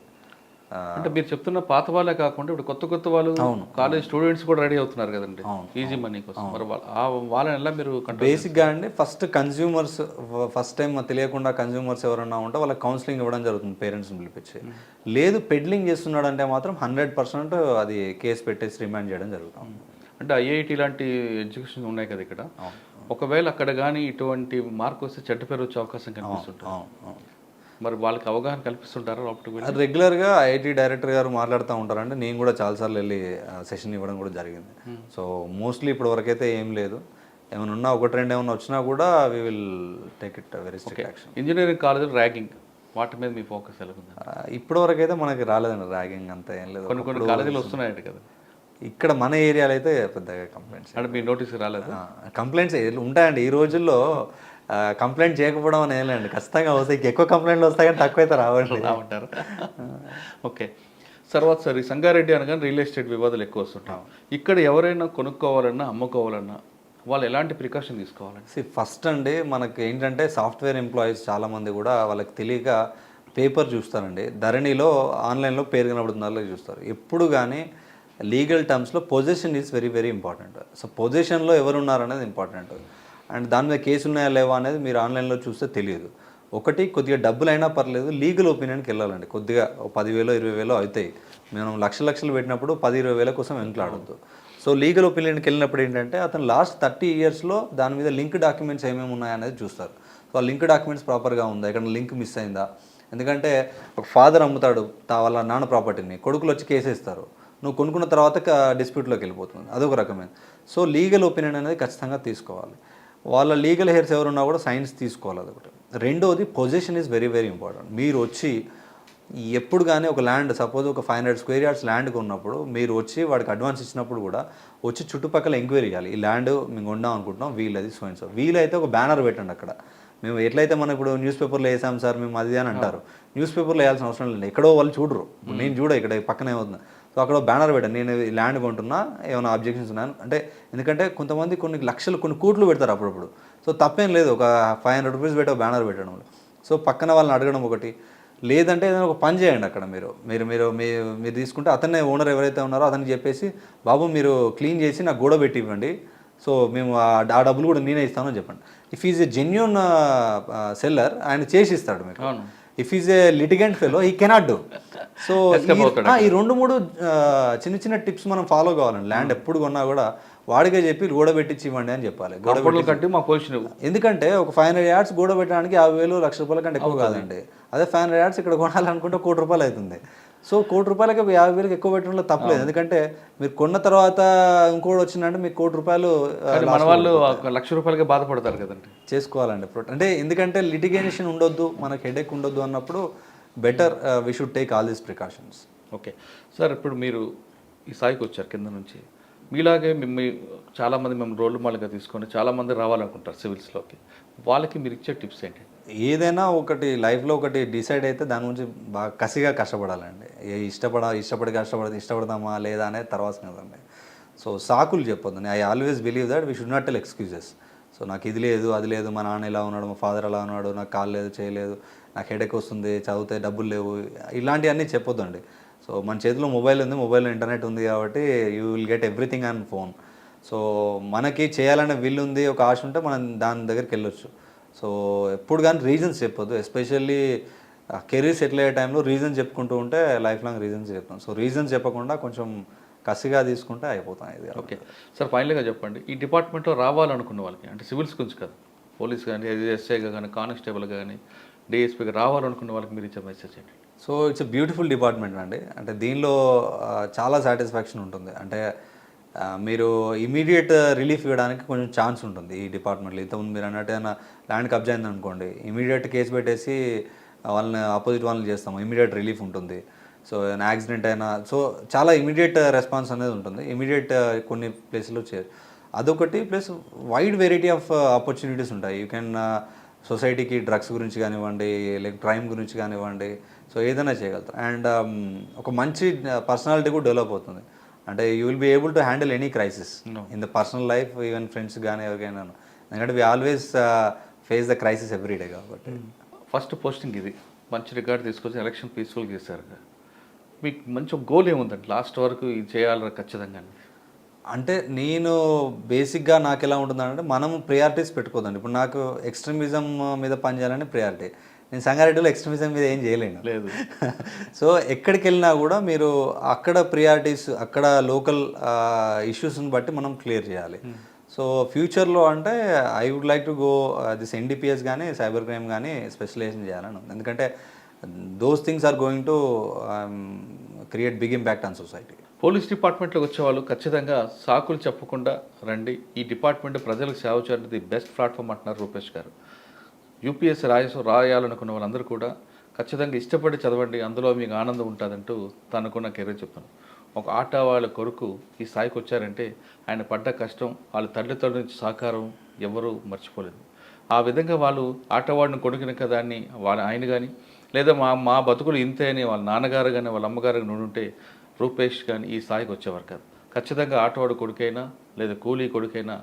అంటే మీరు చెప్తున్న పాత వాళ్ళే కాకుండా ఇప్పుడు కొత్త వాళ్ళు కాలేజ్ స్టూడెంట్స్ కూడా రెడీ అవుతున్నారు కదండి ఈజీ మనీ కోసం. మరి వాళ్ళని ఎలా మీరు బేసిక్గా అండి ఫస్ట్ కన్జ్యూమర్స్, ఫస్ట్ టైం తెలియకుండా కన్జ్యూమర్స్ ఎవరన్నా ఉంటే వాళ్ళకి కౌన్సిలింగ్ ఇవ్వడం జరుగుతుంది పేరెంట్స్ని పిలిపించి. లేదు పెడ్లింగ్ చేస్తున్నాడు అంటే మాత్రం 100% అది కేసు పెట్టేసి రిమాండ్ చేయడం జరుగుతుంది. అంటే ఐఐటి లాంటి ఎడ్యుకేషన్ ఉన్నాయి కదా ఇక్కడ, ఒకవేళ అక్కడ కానీ ఇటువంటి మార్క్ వస్తే చెడ్డ పేరు వచ్చే అవకాశం కనిపిస్తుంటుంది. మరి వాళ్ళకి అవగాహన కల్పిస్తుంటారా లోపలికి? రెగ్యులర్గా ఐఐటి డైరెక్టర్ గారు మాట్లాడుతూ ఉంటారంటే నేను కూడా చాలాసార్లు వెళ్ళి సెషన్ ఇవ్వడం కూడా జరిగింది. సో మోస్ట్లీ ఇప్పుడు వరకైతే ఏం లేదు. ఏమైనా ఉన్నా 1-2 ఏమైనా వచ్చినా కూడా we will take it very strict action. Engineering కాలేజీలో ర్యాగింగ్ వాటి మీద మీ ఫోకస్ ఎలా ఉంది? ఇప్పటి వరకు అయితే మనకి రాలేదండి ర్యాగింగ్, అంతా ఏం లేదు. కొన్ని కాలేజీలు వస్తున్నాయండి కదా. ఇక్కడ మన ఏరియాలో అయితే పెద్దగా కంప్లైంట్స్ అంటే మీ నోటీస్ రాలేదు? కంప్లైంట్స్ ఉంటాయండి ఈ రోజుల్లో. కంప్లైంట్ చేయకపోవడం అని ఏం లేండి, ఖచ్చితంగా వస్తాయి. ఎక్కువ కంప్లైంట్లు వస్తాయి కానీ తక్కువ అయితే రావంటారు. ఓకే, తర్వాత సార్ ఈ సంగారెడ్డి అనగానే రియల్ ఎస్టేట్ వివాదాలు ఎక్కువ వస్తుంటాయి. ఇక్కడ ఎవరైనా కొనుక్కోవాలన్నా అమ్ముకోవాలన్నా వాళ్ళు ఎలాంటి ప్రికాషన్ తీసుకోవాలండి? ఫస్ట్ అండి మనకి ఏంటంటే సాఫ్ట్వేర్ ఎంప్లాయీస్ చాలామంది కూడా వాళ్ళకి తెలియక పేపర్ చూస్తారండి. ధరణిలో ఆన్లైన్లో పేరు కనబడుతున్న చూస్తారు. ఎప్పుడు కానీ లీగల్ టర్మ్స్లో position is very very important. So పొజిషన్లో ఎవరు ఉన్నారనేది ఇంపార్టెంట్. అండ్ దాని మీద కేసులు ఉన్నాయా లేవా అనేది మీరు ఆన్లైన్లో చూస్తే తెలియదు. ఒకటి కొద్దిగా డబ్బులు అయినా పర్లేదు లీగల్ ఒపీనియన్కి వెళ్ళాలండి. కొద్దిగా 10,000 20,000 అవుతాయి. మనం లక్షలు పెట్టినప్పుడు 10-20 కోసం వెంకలాడద్దు. సో లీగల్ ఒపీనియన్కి వెళ్ళినప్పుడు ఏంటంటే అతను లాస్ట్ 30 ఇయర్స్లో దాని మీద లింక్ డాక్యుమెంట్స్ ఏమేమి ఉన్నాయనేది చూస్తారు. సో ఆ లింక్ డాక్యుమెంట్స్ ప్రాపర్గా ఉందా, ఎక్కడ లింక్ మిస్ అయిందా? ఎందుకంటే ఒక ఫాదర్ అమ్ముతాడు వాళ్ళ నాన్న ప్రాపర్టీని, కొడుకులు వచ్చి కేసేస్తారు, నువ్వు కొనుక్కున్న తర్వాత డిస్ప్యూట్లోకి వెళ్ళిపోతుంది, అదొక రకమైన. సో లీగల్ ఒపీనియన్ అనేది ఖచ్చితంగా తీసుకోవాలి. వాళ్ళ లీగల్ హెయిర్స్ ఎవరున్నా కూడా సైన్స్ తీసుకోవాలి, అదొకటి. రెండోది position is very very important. మీరు వచ్చి ఎప్పుడు కానీ ఒక ల్యాండ్ సపోజ్ ఒక 500 స్క్వేర్ యార్డ్స్ ల్యాండ్ కొన్నప్పుడు మీరు వచ్చి వాడికి అడ్వాన్స్ ఇచ్చినప్పుడు కూడా వచ్చి చుట్టుపక్కల ఎంక్వైరీ చేయాలి. ఈ ల్యాండ్ మేము కొందాం అనుకుంటున్నాం, వీళ్ళది సో అండ్ సో. వీలైతే ఒక బ్యానర్ పెట్టండి అక్కడ. మేము ఎట్లయితే మనం ఇప్పుడు న్యూస్ పేపర్లో వేసాం సార్ మేము అది అని అంటారు, న్యూస్ పేపర్లో వేయాల్సిన అవసరం లేదు. ఎక్కడో వాళ్ళు చూడరు, నేను చూడ ఇక్కడ పక్కనే అవుతుంది. సో అక్కడ బ్యానర్ పెట్టాను, నేను ల్యాండ్ కొంటున్నా, ఏమైనా అబ్జెక్షన్స్ ఉన్నాను అంటే. ఎందుకంటే కొంతమంది కొన్ని లక్షలు కొన్ని కోట్లు పెడతారు అప్పుడప్పుడు. సో తప్పేం లేదు ఒక 500 రూపీస్ పెట్టి ఒక బ్యానర్ పెట్టడంలో. సో పక్కన వాళ్ళని అడగడం ఒకటి. లేదంటే ఏదైనా ఒక పని చేయండి అక్కడ. మీరు తీసుకుంటే అతనే ఓనర్ ఎవరైతే ఉన్నారో అతనికి చెప్పేసి బాబు మీరు క్లీన్ చేసి నాకు గోడ పెట్టి ఇవ్వండి, సో మేము ఆ డబ్బులు కూడా నేనే ఇస్తానని చెప్పండి. If is a genuine seller ఆయన చేసి ఇస్తాడు మీకు. If is a litigant fellow he cannot do. So ఈ 2-3 చిన్న టిప్స్ మనం ఫాలో కావాలండి. ల్యాండ్ ఎప్పుడు కొన్నా కూడా వాడికే చెప్పి గోడ పెట్టించి ఇవ్వండి అని చెప్పాలి. ఎందుకంటే ఒక 500 యార్డ్స్ గోడ పెట్టడానికి 50,000 1,00,000 రూపాయల కంటే ఎక్కువ కాదండి. అదే 500 యార్డ్స్ ఇక్కడ కొనాలనుకుంటే 1 కోటి రూపాయలు అవుతుంది. సో 1 కోటి రూపాయలకి 50,000 ఎక్కువ పెట్టడంలో తప్పలేదు. ఎందుకంటే మీరు కొన్న తర్వాత ఇంకోటి వచ్చిందంటే మీకు 1 కోటి రూపాయలు మన వాళ్ళు 1,00,000 రూపాయలకే బాధపడతారు కదండి. చేసుకోవాలండి అంటే ఎందుకంటే లిటిగేషన్ ఉండొద్దు, మనకు హెడేక్ ఉండొద్దు అన్నప్పుడు better we should take all these precautions. Okay sir, ఇప్పుడు మీరు ఈ స్థాయికి వచ్చారు కింద నుంచి, మీలాగే చాలామంది మేము రోల్ మోడల్గా తీసుకొని చాలామంది రావాలనుకుంటారు సివిల్స్లోకి, వాళ్ళకి మీరు ఇచ్చే టిప్స్ ఏంటి? ఏదైనా ఒకటి లైఫ్లో ఒకటి డిసైడ్ అయితే దాని గురించి బాగా కసిగా కష్టపడాలండి. ఇష్టపడదామా లేదా అనేది తర్వాత కదండి. సో సాకులు చెప్పొద్దు. I always believe that we should not tell excuses. So నాకు ఇది లేదు అది లేదు, మా నాన్న ఇలా ఉన్నాడు, మా ఫాదర్ అలా ఉన్నాడు, నాకు కాలు లేదు చేయలేదు, నాకు హెడేక్ వస్తుంది, చదివితే డబ్బులు లేవు, ఇలాంటివన్నీ చెప్పొద్దండి. సో మన చేతిలో మొబైల్ ఉంది, మొబైల్లో ఇంటర్నెట్ ఉంది కాబట్టి you will get everything on phone. So మనకి చేయాలనే విల్ ఉంది, ఒక ఆశ ఉంటే మనం దాని దగ్గరికి వెళ్ళొచ్చు. సో ఎప్పుడు కానీ రీజన్స్ చెప్పొద్దు, ఎస్పెషల్లీ కెరీర్ సెటిల్ అయ్యే టైంలో రీజన్స్ చెప్పుకుంటూ ఉంటే లైఫ్ లాంగ్ రీజన్స్ చెప్తాం. సో రీజన్స్ చెప్పకుండా కొంచెం కసిగా తీసుకుంటే అయిపోతాం ఇది. ఓకే సార్, ఫైనల్గా చెప్పండి, ఈ డిపార్ట్మెంట్లో రావాలనుకున్న వాళ్ళకి, అంటే సివిల్స్ గురించి కాదు, పోలీస్ కానీ, ఎస్ఐగా కానీ, కానిస్టేబుల్గా కానీ, డిఎస్పీగా రావాలనుకున్న వాళ్ళకి మీరు ఇచ్చే మెసేజ్ ఏంటి? సో ఇట్స్ బ్యూటిఫుల్ డిపార్ట్మెంట్ అండి. అంటే దీనిలో చాలా సాటిస్ఫాక్షన్ ఉంటుంది. అంటే మీరు ఇమీడియట్ రిలీఫ్ ఇవ్వడానికి కొంచెం ఛాన్స్ ఉంటుంది ఈ డిపార్ట్మెంట్లో. ఇంతకుముందు మీరు అన్నట్టు ఏదైనా ల్యాండ్ కబ్జా అయింది అనుకోండి, ఇమీడియట్ కేసు పెట్టేసి వాళ్ళని ఆపోజిట్ వాళ్ళని చేస్తాము, ఇమీడియట్ రిలీఫ్ ఉంటుంది. సో ఏదైనా యాక్సిడెంట్ అయినా సో చాలా ఇమీడియట్ రెస్పాన్స్ అనేది ఉంటుంది. ఇమీడియట్ కొన్ని ప్లేస్లో అదొకటి, plus wide variety of opportunities ఉంటాయి. యూ కెన్ సొసైటీకి డ్రగ్స్ గురించి కానివ్వండి, లైక్ క్రైమ్ గురించి కానివ్వండి, సో ఏదైనా చేయగలుగుతారు. అండ్ ఒక మంచి పర్సనాలిటీ కూడా డెవలప్ అవుతుంది. అంటే you will be able to handle any crisis in the personal life, even friends కానీ ఎవరికైనా. ఎందుకంటే we always face the crisis everyday కాబట్టి. ఫస్ట్ పోస్టింగ్ ఇది, మంచి రికార్డ్ తీసుకొచ్చి ఎలక్షన్ పీస్ఫుల్గా చేశారు. మీకు మంచి గోల్ ఏముందండి లాస్ట్ వరకు ఇది చేయాలి ఖచ్చితంగా? అంటే నేను బేసిక్గా నాకు ఎలా ఉంటుందంటే, మనం ప్రియారిటీస్ పెట్టుకోదండి. ఇప్పుడు నాకు ఎక్స్ట్రీమిజం మీద పనిచేయాలని ప్రియారిటీ. నేను సంగారెడ్డిలో ఎక్స్ట్రీమిజం మీద ఏం చేయలేను లేదు. సో ఎక్కడికి వెళ్ళినా కూడా మీరు అక్కడ ప్రియారిటీస్, అక్కడ లోకల్ ఇష్యూస్ని బట్టి మనం క్లియర్ చేయాలి. సో ఫ్యూచర్లో అంటే I would like to go this NDPS కానీ, సైబర్ క్రైమ్ కానీ స్పెషలైజేషన్ చేయాలని ఉంది. ఎందుకంటే those things are going to create big impact on society. Police డిపార్ట్మెంట్లోకి వచ్చేవాళ్ళు ఖచ్చితంగా సాకులు చెప్పకుండా రండి, ఈ డిపార్ట్మెంట్ ప్రజలకు సేవ చేయడానికి బెస్ట్ ప్లాట్ఫామ్ అంటున్నారు రూపేష్ గారు. యూపీఎస్సీ రాయాలనుకున్న వాళ్ళందరూ కూడా ఖచ్చితంగా ఇష్టపడి చదవండి, అందులో మీకు ఆనందం ఉంటుందంటూ తనకున్న కెరీర్ చెప్తాను. ఒక ఆట వాళ్ళ కొరకు ఈ స్థాయికి వచ్చారంటే ఆయన పడ్డ కష్టం, వాళ్ళ తల్లిదండ్రుల నుంచి సహకారం ఎవరూ మర్చిపోలేదు. ఆ విధంగా వాళ్ళు ఆటవాడిని కొడుకున కదా అని ఆయన కానీ, లేదా మా బతుకులు ఇంతే అని వాళ్ళ నాన్నగారు కానీ వాళ్ళ అమ్మగారు కానీ ఉంటే రూపేష్ కానీ ఈ స్థాయికి వచ్చేవారు కాదు. ఖచ్చితంగా ఆటవాడు కొడుకైనా లేదా కూలీ కొడుకైనా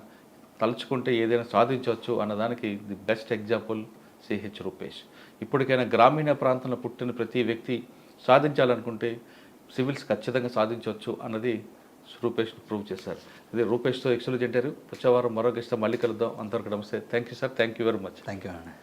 తలుచుకుంటే ఏదైనా సాధించవచ్చు అన్నదానికి the best example CH Rupesh. ఇప్పటికైనా గ్రామీణ ప్రాంతంలో పుట్టిన ప్రతి వ్యక్తి సాధించాలనుకుంటే సివిల్స్ ఖచ్చితంగా సాధించవచ్చు అన్నది రూపేష్ ప్రూవ్ చేశారు. ఇది రూపేష్తో ఎక్స్క్లూజ్ అంటారు. వచ్చే వారం మరొక ఇష్టం మళ్ళీ కలుద్దాం. అంతవరకు నమస్తే. Thank you sir, thank you very much. Thank you అండి.